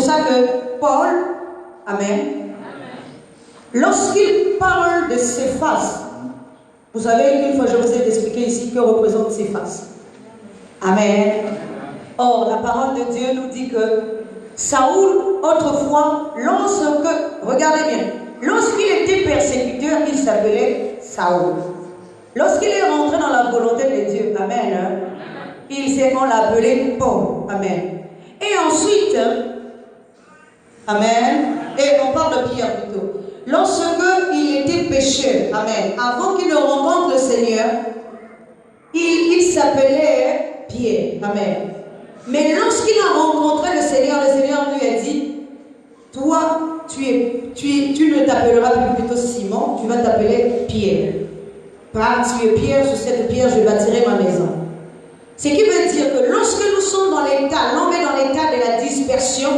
ça que Paul, Amen, lorsqu'il parle de Céphas, vous savez, une fois je vous ai expliqué ici que représente Céphas. Amen. Or, la parole de Dieu nous dit que Saoul, autrefois, regardez bien, lorsqu'il était persécuteur, il s'appelait Saoul. Lorsqu'il est rentré dans la volonté de Dieu, Amen, on l'a appelé Paul. Amen. Et ensuite, Amen, et on parle de Pierre plutôt. Lorsqu'il était pécheur, Amen, avant qu'il ne rencontre le Seigneur, il s'appelait Pierre. Amen. Mais lorsqu'il a rencontré le Seigneur lui a dit, toi, tu ne t'appelleras plus plutôt Simon, tu vas t'appeler Pierre. Car tu es Pierre, sur cette pierre, je bâtirai ma maison. Ce qui veut dire que lorsque nous sommes dans l'état, l'homme est dans l'état de la dispersion,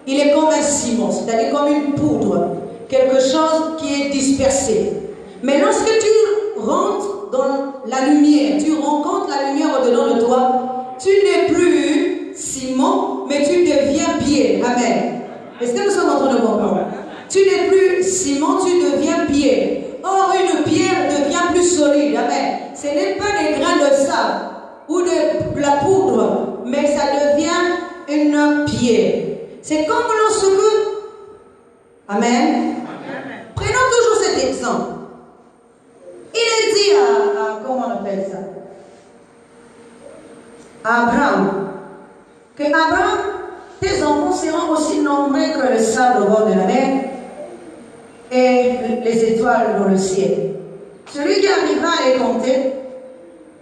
il est comme un ciment, c'est-à-dire comme une poudre, quelque chose qui est dispersé. Mais lorsque tu rentres dans la lumière, tu rencontres la lumière au-dedans de toi, tu n'es plus Simon, mais tu deviens Pierre. Amen. Est-ce que nous sommes en train de comprendre? Tu n'es plus Simon, tu deviens Pierre. Or, une pierre devient plus solide. Amen. Ce n'est pas des grains de sable ou de la poudre, mais ça devient une pierre. C'est comme lorsque... Amen. Prenons toujours cet exemple. Il est dit comment on appelle ça? À Abraham. Que Abraham, tes enfants seront aussi nombreux que le sable au bord de la mer et les étoiles dans le ciel. Celui qui arrivera à les compter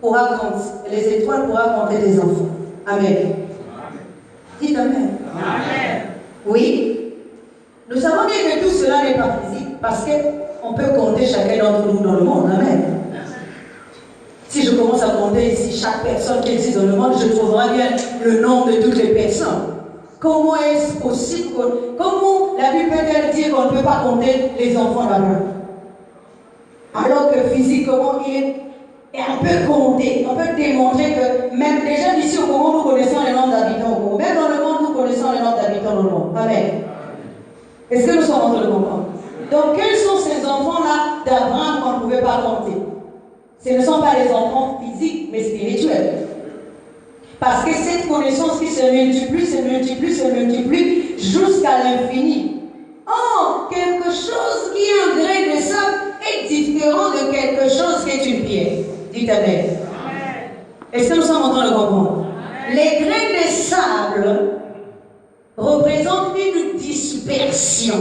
pourra compter. Les étoiles pourra compter des enfants. Amen. Dites Amen. Amen. Oui. Nous savons bien que tout cela n'est pas physique parce qu'on peut compter chacun d'entre nous dans le monde. Amen. Si je commence à compter ici chaque personne qui existe dans le monde, je trouverai bien le nombre de toutes les personnes. Comment est-ce possible comment la Bible peut-elle dire qu'on ne peut pas compter les enfants d'Abraham? Alors que physiquement, on peut compter, on peut démontrer que même déjà ici au Congo, nous connaissons les nombres d'habitants au Congo. Même dans le monde, nous connaissons les nombres d'habitants dans le monde. Amen. Est-ce que nous sommes en train de comprendre? Donc, quels sont ces enfants-là d'Abraham qu'on ne pouvait pas compter? Ce ne sont pas les enfants physiques, mais spirituels. Parce que cette connaissance qui se multiplie jusqu'à l'infini. Or, quelque chose qui est un grain de sable est différent de quelque chose qui est une pierre. Dites Amen. Est-ce que nous sommes en train de comprendre? Les grains de sable représentent une dispersion,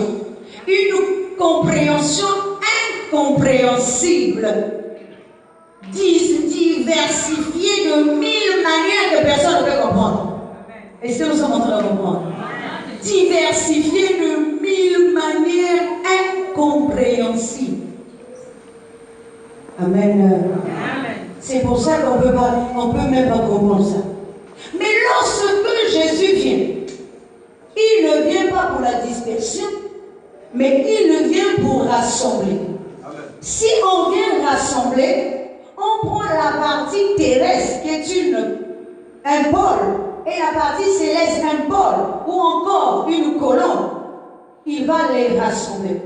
une compréhension incompréhensible, diversifiée de 1000 manières que personne ne peut comprendre. Est-ce que nous sommes en train de comprendre? Diversifiée de 1000 manières incompréhensibles. Amen. C'est pour ça qu'on peut même pas comprendre ça. Mais lorsque Jésus vient, il ne vient pas pour la dispersion, mais il vient pour rassembler. Si on vient rassembler, on prend la partie terrestre qui est un pôle et la partie céleste un pôle ou encore une colonne. Il va les rassembler.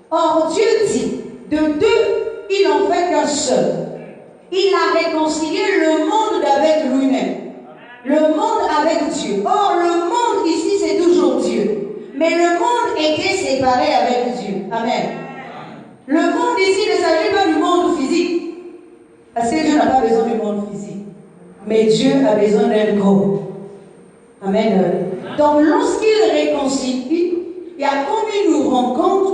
Or Dieu dit, de deux, il en fait qu'un seul. Il a réconcilié le monde avec lui-même. Le monde avec Dieu. Or le monde ici c'est toujours Dieu. Mais le monde était séparé avec Dieu. Amen. Le monde ici ne s'agit pas du monde physique. Parce que Dieu n'a pas besoin du monde physique. Mais Dieu a besoin d'un corps. Amen. Donc lorsqu'il réconcilie, il y a comme une rencontre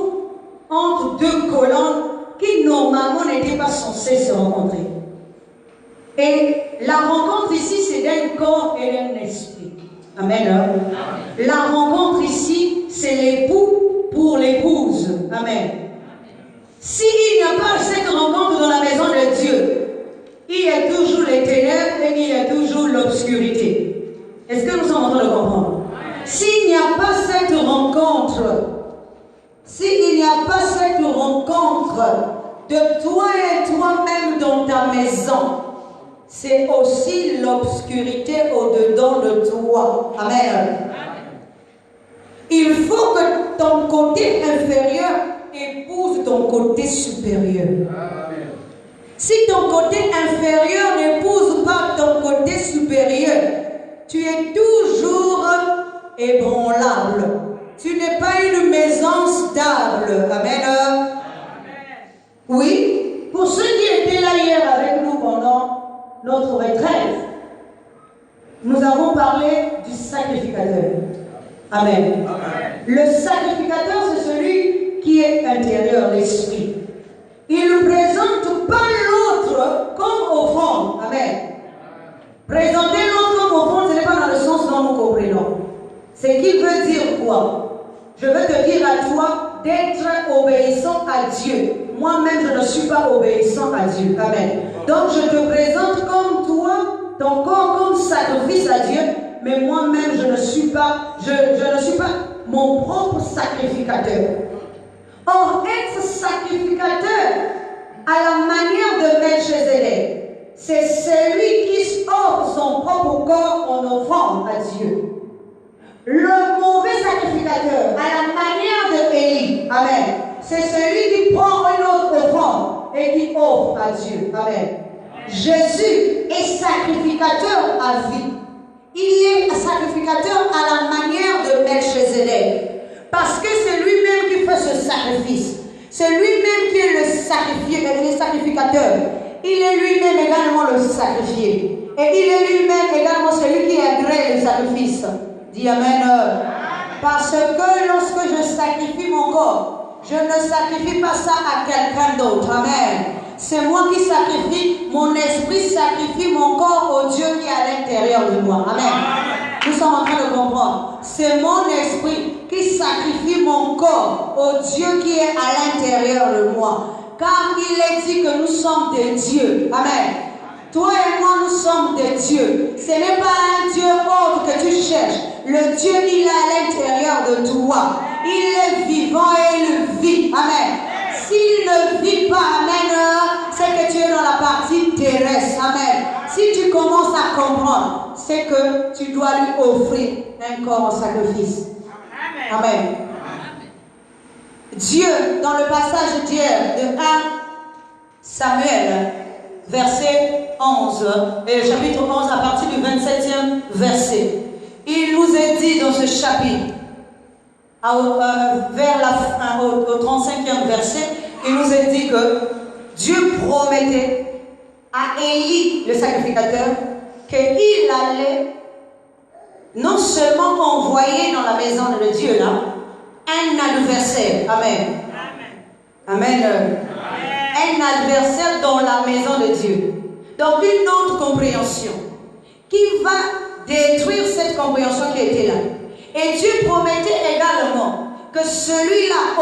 entre deux colonnes qui normalement n'étaient pas censées se rencontrer. Et la rencontre ici, c'est d'un corps et un esprit. Amen. La rencontre ici, c'est l'époux pour l'épouse. Amen. S'il n'y a pas cette rencontre dans la maison de Dieu, il y a toujours les ténèbres et il y a toujours l'obscurité. Est-ce que nous sommes en train de comprendre? S'il n'y a pas cette rencontre, s'il n'y a pas cette rencontre de toi et toi-même dans ta maison, c'est aussi l'obscurité au-dedans de toi. Amen. Il faut que ton côté inférieur épouse ton côté supérieur. Amen. Si ton côté inférieur n'épouse pas ton côté supérieur, tu es toujours ébranlable. Tu n'es pas une maison stable. Amen. Amen. Oui, pour ceux qui étaient là hier avec nous pendant notre retraite, nous avons parlé du sacrificateur. Amen. Amen. Le sacrificateur, c'est celui qui est intérieur, l'esprit. Il ne présente pas l'autre comme offrande. Amen. Présenter l'autre comme offrande, ce n'est pas dans le sens dont nous comprenons. C'est qu'il veut dire quoi? Je veux te dire à toi d'être obéissant à Dieu. Moi-même, je ne suis pas obéissant à Dieu. Amen. Donc, je te présente comme toi, ton corps comme sacrifice à Dieu, mais moi-même, je ne suis pas mon propre sacrificateur. Or, être sacrificateur à la manière de Melchizedek, c'est celui qui offre son propre corps en offrande à Dieu. Le mauvais sacrificateur, à la manière de Élie, amen, c'est celui qui prend une autre offrande et qui offre à Dieu. Amen. Jésus est sacrificateur à vie. Il est sacrificateur à la manière de Melchizedek. Parce que c'est lui-même qui fait ce sacrifice. C'est lui-même qui est le sacrificateur. Il est lui-même également le sacrifié. Et il est lui-même également celui qui agrée le sacrifice. Dis Amen. Parce que lorsque je sacrifie mon corps, je ne sacrifie pas ça à quelqu'un d'autre. Amen. C'est moi qui sacrifie, mon esprit sacrifie mon corps au Dieu qui est à l'intérieur de moi. Amen. Nous sommes en train de comprendre. C'est mon esprit qui sacrifie mon corps au Dieu qui est à l'intérieur de moi. Car il est dit que nous sommes des dieux. Amen. Toi et moi, nous sommes des dieux. Ce n'est pas un Dieu autre que tu cherches. Le Dieu, il est à l'intérieur de toi. Il est vivant et il vit. Amen. S'il ne vit pas, amen, c'est que tu es dans la partie terrestre. Amen. Si tu commences à comprendre, c'est que tu dois lui offrir un corps en sacrifice. Amen. Amen. Dieu, dans le passage d'hier, de 1 Samuel, verset 11, et chapitre 11, à partir du 27e verset, il nous est dit dans ce chapitre, vers la fin, au 35e verset, il nous est dit que Dieu promettait à Élie, le sacrificateur, qu'il allait non seulement envoyer dans la maison de Dieu là, un adversaire. Amen. Amen. Amen. Un adversaire dans la maison de Dieu. Donc une autre compréhension qui va détruire cette compréhension qui était là. Et Dieu promettait également que celui-là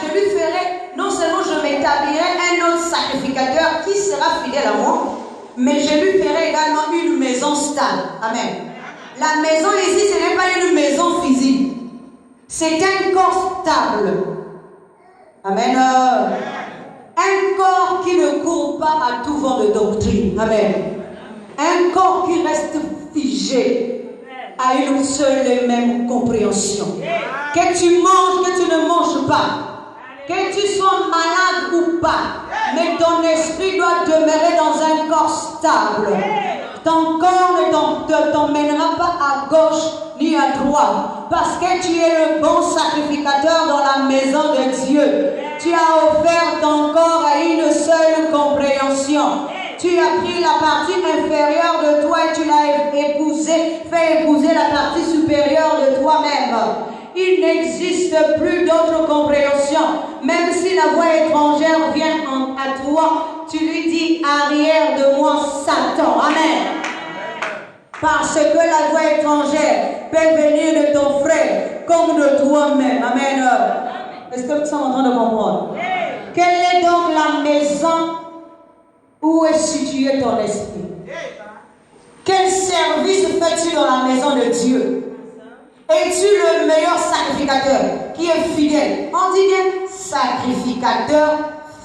je lui ferai, non seulement je m'établirai un autre sacrificateur qui sera fidèle à moi, mais je lui ferai également une maison stable. Amen. La maison ici, ce n'est pas une maison physique. C'est un corps stable. Amen. Un corps qui ne court pas à tout vent de doctrine. Amen. Un corps qui reste figé à une seule et même compréhension. Que tu manges, que tu ne manges pas, que tu sois malade ou pas, mais ton esprit doit demeurer dans un corps stable. Ton corps ne t'emmènera pas à gauche ni à droite, parce que tu es le bon sacrificateur dans la maison de Dieu. Tu as offert ton corps à une seule compréhension. Tu as pris la partie inférieure de toi et tu l'as fait épouser la partie supérieure de toi-même. Il n'existe plus d'autre compréhension. Même si la voix étrangère vient à toi, tu lui dis arrière de moi, Satan. Amen. Parce que la voix étrangère peut venir de ton frère comme de toi-même. Amen. Est-ce que nous sommes en train de comprendre? Quelle est donc la maison où est situé ton esprit? Quel service fais-tu dans la maison de Dieu? Es-tu le meilleur sacrificateur qui est fidèle? On dit bien sacrificateur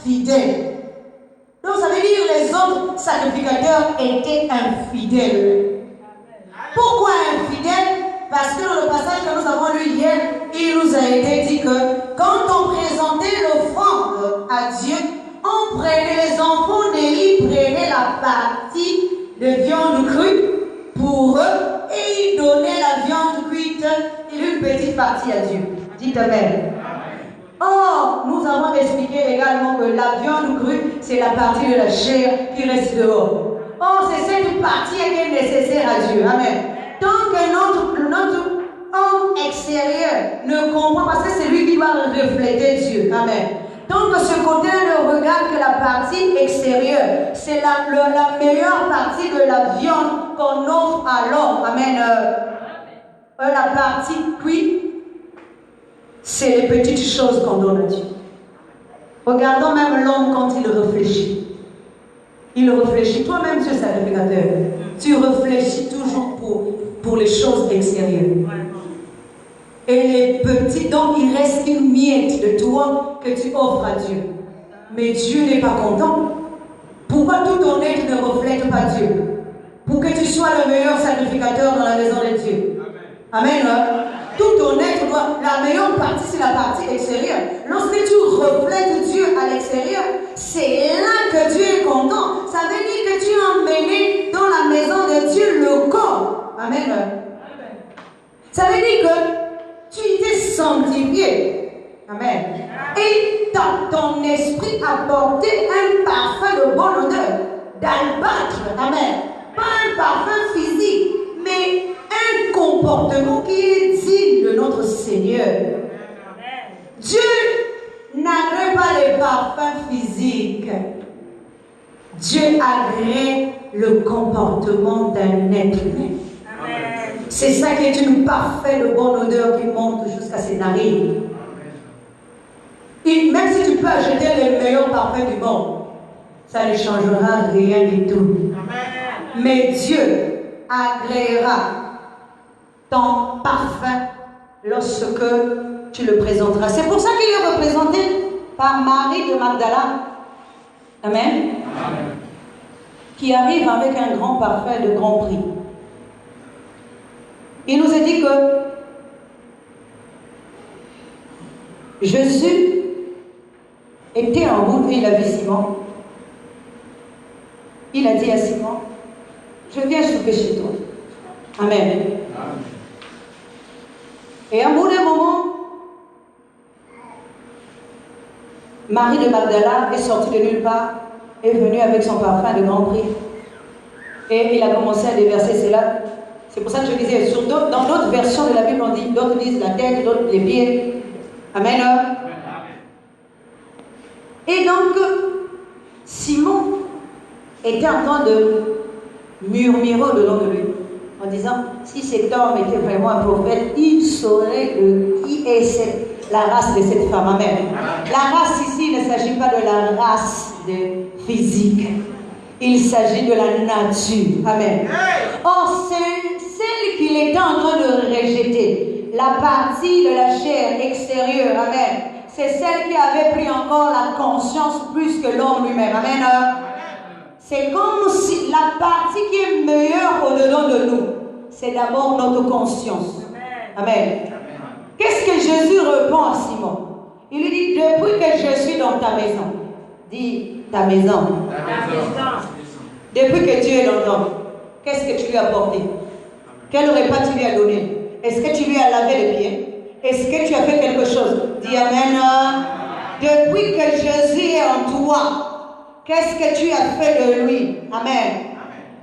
fidèle. Donc ça veut dire que les autres sacrificateurs étaient infidèles. Pourquoi infidèles? Parce que dans le passage que nous avons lu hier, il nous a été dit que quand on présentait l'offrande à Dieu, on prenait les enfants d'Élie, prenaient la partie de viande crue pour eux et ils donnaient la viande cuite et une petite partie à Dieu. Dites Amen. Or, nous avons expliqué également que la viande crue, c'est la partie de la chair qui reste dehors. Or, c'est cette partie qui est nécessaire à Dieu. Amen. Tant que notre homme extérieur ne comprend, parce que c'est lui qui doit refléter Dieu. Amen. Tant que ce côté ne regarde que la partie extérieure, c'est la meilleure partie de la viande qu'on offre à l'homme. Amen. La partie cuite, c'est les petites choses qu'on donne à Dieu. Regardons même l'homme quand il réfléchit. Il réfléchit. Toi-même, tu es sacrificateur. Tu réfléchis toujours pour les choses extérieures. Et les petits, donc il reste une miette de toi que tu offres à Dieu. Mais Dieu n'est pas content. Pourquoi tout ton être ne reflète pas Dieu? Pour que tu sois le meilleur sacrificateur dans la maison de Dieu. Amen. Tout ton être, la meilleure partie, c'est la partie extérieure. Lorsque tu reflètes Dieu à l'extérieur, c'est là que Dieu est content. Ça veut dire que tu as emmené dans la maison de Dieu le corps. Amen. Ça veut dire que tu t'es sanctifié. Amen. Et ton esprit a porté un parfum de bonne odeur, d'albâtre. Amen. Pas un parfum physique, mais un comportement qui est digne de notre Seigneur. Dieu n'agrée pas les parfums physiques. Dieu agrée le comportement d'un être humain. C'est ça qui est une parfaite bonne odeur qui monte jusqu'à ses narines. Et même si tu peux acheter les meilleurs parfums du monde, ça ne changera rien du tout. Mais Dieu agréera ton parfum lorsque tu le présenteras. C'est pour ça qu'il est représenté par Marie de Magdala. Amen. Qui arrive avec un grand parfum de grand prix. Il nous a dit que Jésus était en route et il a vu Simon. Il a dit à Simon, je viens souper chez toi. Amen. Et à un bon moment, Marie de Magdala est sortie de nulle part, est venue avec son parfum de grand prix. Et il a commencé à déverser cela. C'est pour ça que je disais, dans d'autres versions de la Bible, on dit, d'autres disent la tête, d'autres les pieds. Amen. Et donc, Simon était en train de murmurer au-dedans de lui, en disant, si cet homme était vraiment un prophète, il saurait qui est la race de cette femme. Amen. La race ici, il ne s'agit pas de la race physique. Il s'agit de la nature. Amen. Or, celle qu'il était en train de rejeter, la partie de la chair extérieure, amen, c'est celle qui avait pris encore la conscience plus que l'homme lui-même. Amen. C'est comme si la partie qui est meilleure au-dedans de nous, c'est d'abord notre conscience. Amen. Qu'est-ce que Jésus répond à Simon? Il lui dit, depuis que je suis dans ta maison, dis ta maison. Depuis que Dieu est dans toi, qu'est-ce que tu lui as apporté? Quel repas tu lui as donné? Est-ce que tu lui as lavé les pieds? Est-ce que tu as fait quelque chose? Dis Amen. Depuis que Jésus est en toi, qu'est-ce que tu as fait de lui? Amen.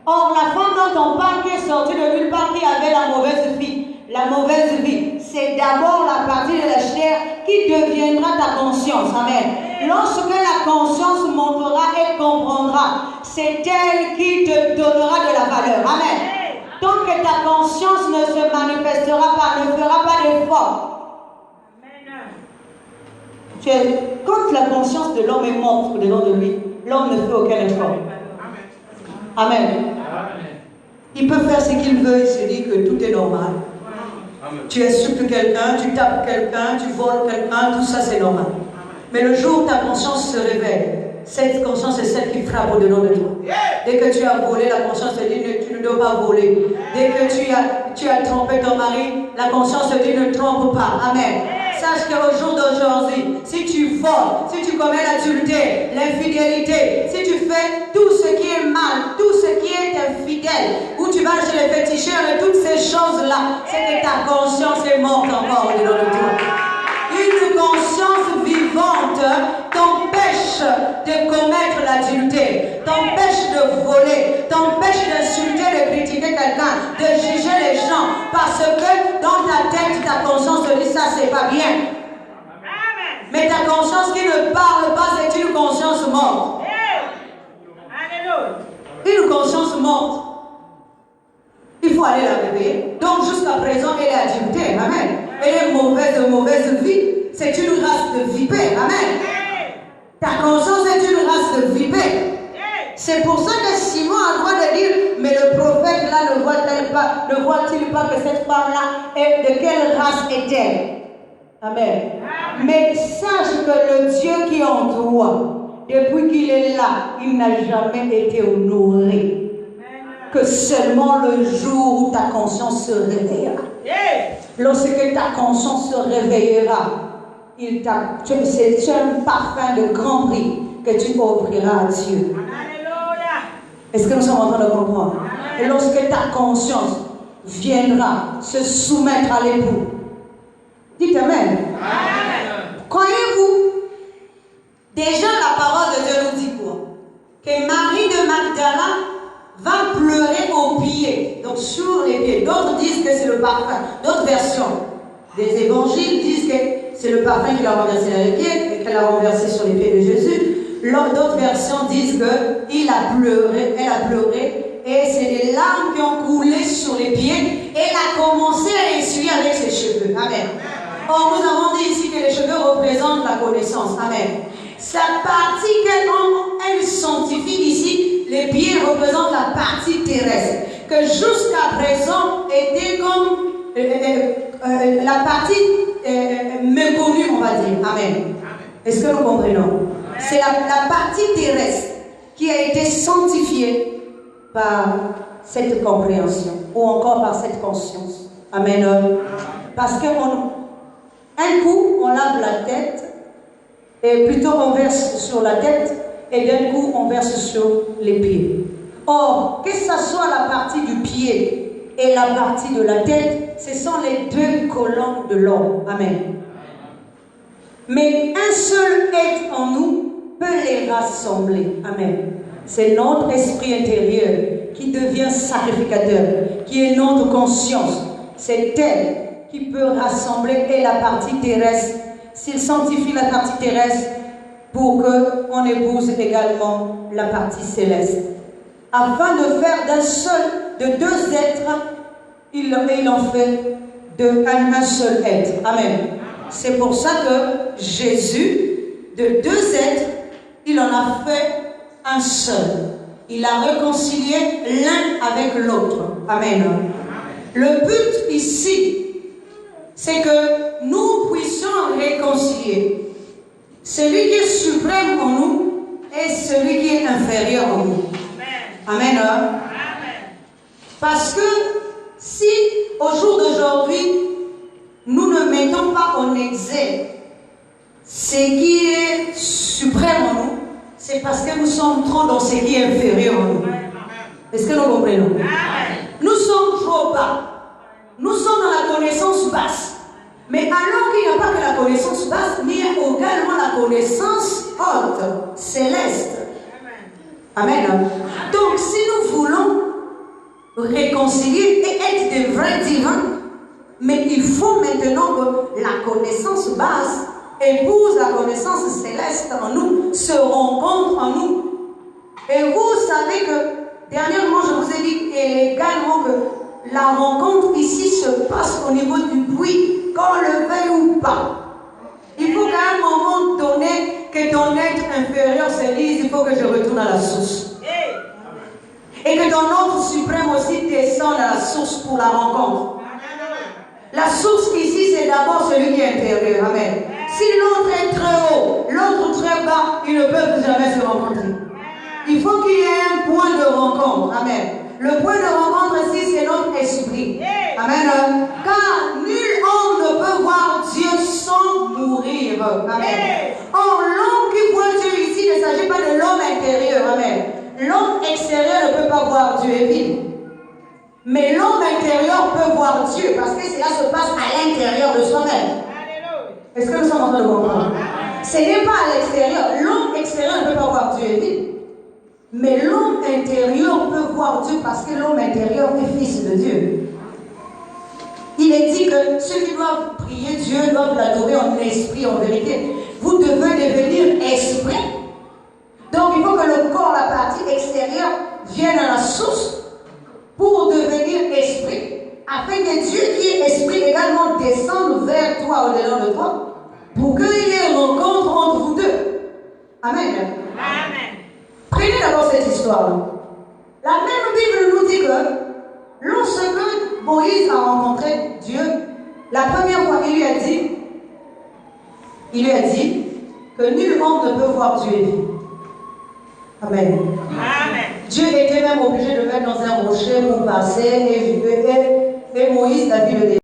Or, la femme dont on parle qui est sortie de nulle part, qui avait la mauvaise vie, c'est d'abord la partie de la chair qui deviendra ta conscience. Amen. Lorsque la conscience montera et comprendra, c'est elle qui te donnera de la valeur. Amen. Tant que ta conscience ne se manifestera pas, ne fera pas d'effort. Quand la conscience de l'homme est morte au-dedans de lui, l'homme ne fait aucun effort. Amen. Il peut faire ce qu'il veut, il se dit que tout est normal. Tu insultes quelqu'un, tu tapes quelqu'un, tu voles quelqu'un, tout ça c'est normal. Mais le jour où ta conscience se réveille, cette conscience est celle qui frappe au-dedans de toi. Dès que tu as volé, la conscience te dit tu ne dois pas voler. Dès que tu as trompé ton mari, la conscience te dit ne trompe pas. Amen. Sache qu'au jour d'aujourd'hui, si tu voles, si tu commets l'adultère, l'infidélité, si tu fais tout ce qui est mal, tout ce qui est infidèle, ou tu vas chez les féticheurs et toutes ces choses-là, c'est que ta conscience est morte encore au-dedans de toi. Une conscience vivante t'empêche de commettre l'adultère, t'empêche de voler, t'empêche d'insulter, de critiquer quelqu'un, de juger les gens, parce que dans ta tête, ta conscience te dit ça, c'est pas bien. Mais ta conscience qui ne parle pas, c'est une conscience morte. Une conscience morte. Il faut aller la réveiller. Donc jusqu'à présent, elle est adultère. Amen. Elle est mauvaise vie. C'est une race de vipère. Amen. Ta conscience est une race de vipère. C'est pour ça que Simon a le droit de dire, mais le prophète là ne voit-il pas que cette femme-là est de quelle race est-elle? Amen. Mais sache que le Dieu qui est en toi, depuis qu'il est là, il n'a jamais été honoré. Que seulement le jour où ta conscience se réveillera. Lorsque ta conscience se réveillera, c'est un parfum de grand prix que tu offriras à Dieu. Est-ce que nous sommes en train de comprendre? Et lorsque ta conscience viendra se soumettre à l'époux, dites Amen. Croyez-vous? Déjà la parole de Dieu nous dit quoi? Que Marie de Magdala va pleurer aux pieds, donc sur les pieds. D'autres disent que c'est le parfum. D'autres versions des évangiles disent que c'est le parfum qu'il a renversé dans les pieds et qu'elle a renversé sur les pieds de Jésus. D'autres versions disent qu'elle a pleuré et c'est des larmes qui ont coulé sur les pieds et elle a commencé à essuyer avec ses cheveux. Amen. Or, nous avons dit ici que les cheveux représentent la connaissance. Amen. Sa partie qu'elle sanctifie ici, les pieds représentent la partie terrestre, que jusqu'à présent était comme la partie méconnue, on va dire. Amen. Est-ce que nous comprenons? C'est la partie terrestre qui a été sanctifiée par cette compréhension ou encore par cette conscience. Amen. Parce qu'un coup, on lave la tête et plutôt on verse sur la tête et d'un coup, on verse sur les pieds. Or, que ce soit la partie du pied et la partie de la tête, ce sont les deux colonnes de l'homme. Amen. Mais un seul être en nous peut les rassembler. Amen. C'est notre esprit intérieur qui devient sacrificateur, qui est notre conscience. C'est elle qui peut rassembler et la partie terrestre. S'il sanctifie la partie terrestre pour qu'on épouse également la partie céleste. Afin de faire de deux êtres, il en fait un seul être. Amen. C'est pour ça que Jésus, de deux êtres, il en a fait un seul. Il a réconcilié l'un avec l'autre. Amen. Le but ici, c'est que nous puissions réconcilier celui qui est suprême en nous et celui qui est inférieur en nous. Amen. Amen. Parce que si au jour d'aujourd'hui, nous ne mettons pas en exergue ce qui est suprême en nous, c'est parce que nous sommes trop dans ce qui est inférieur en nous. Est-ce que nous comprenons? Nous sommes trop bas. Nous sommes dans la connaissance basse. Mais alors qu'il n'y a pas que la connaissance basse, mais il y a également la connaissance haute, céleste. Amen. Donc si nous voulons réconcilier et être des vrais divins, mais il faut maintenant que la connaissance basse épouse la connaissance céleste en nous, se rencontre en nous. Et vous savez que, dernièrement, je vous ai dit également que la rencontre ici se passe au niveau du bruit, qu'on le veuille ou pas. Il faut qu'à un moment donné, que ton être inférieur se dise, il faut que je retourne à la source. Et que ton ordre suprême aussi descende à la source pour la rencontre. La source ici, c'est d'abord celui qui est intérieur. Amen. Si l'autre est très haut, l'autre très bas, ils ne peuvent jamais se rencontrer. Il faut qu'il y ait un point de rencontre. Amen. Le point de rencontre ici, c'est notre esprit. Amen. Car nul homme ne peut voir Dieu sans mourir. Amen. Or, l'homme qui voit Dieu ici, il ne s'agit pas de l'homme intérieur. Amen. L'homme extérieur ne peut pas voir Dieu, évidemment. Mais l'homme intérieur peut voir Dieu parce que cela se passe à l'intérieur de soi-même. Est-ce que nous sommes en train de comprendre? Ce n'est pas à l'extérieur. L'homme extérieur ne peut pas voir Dieu, évidemment. Mais l'homme intérieur peut voir Dieu parce que l'homme intérieur est fils de Dieu. Il est dit que ceux qui doivent prier Dieu doivent l'adorer en esprit, en vérité. Vous devez devenir esprit. Donc il faut que le corps, la partie extérieure, vienne à la source pour devenir esprit. Afin que Dieu qui est esprit également descende vers toi, au-delà de toi, pour qu'il y ait une rencontre entre vous deux. Amen. Amen. Prenez d'abord cette histoire-là. La même Bible nous dit que lorsque Moïse a rencontré Dieu, la première fois, il lui a dit que nul homme ne peut voir Dieu. Amen. Amen. Dieu était même obligé de mettre dans un rocher pour passer et Moïse a dit le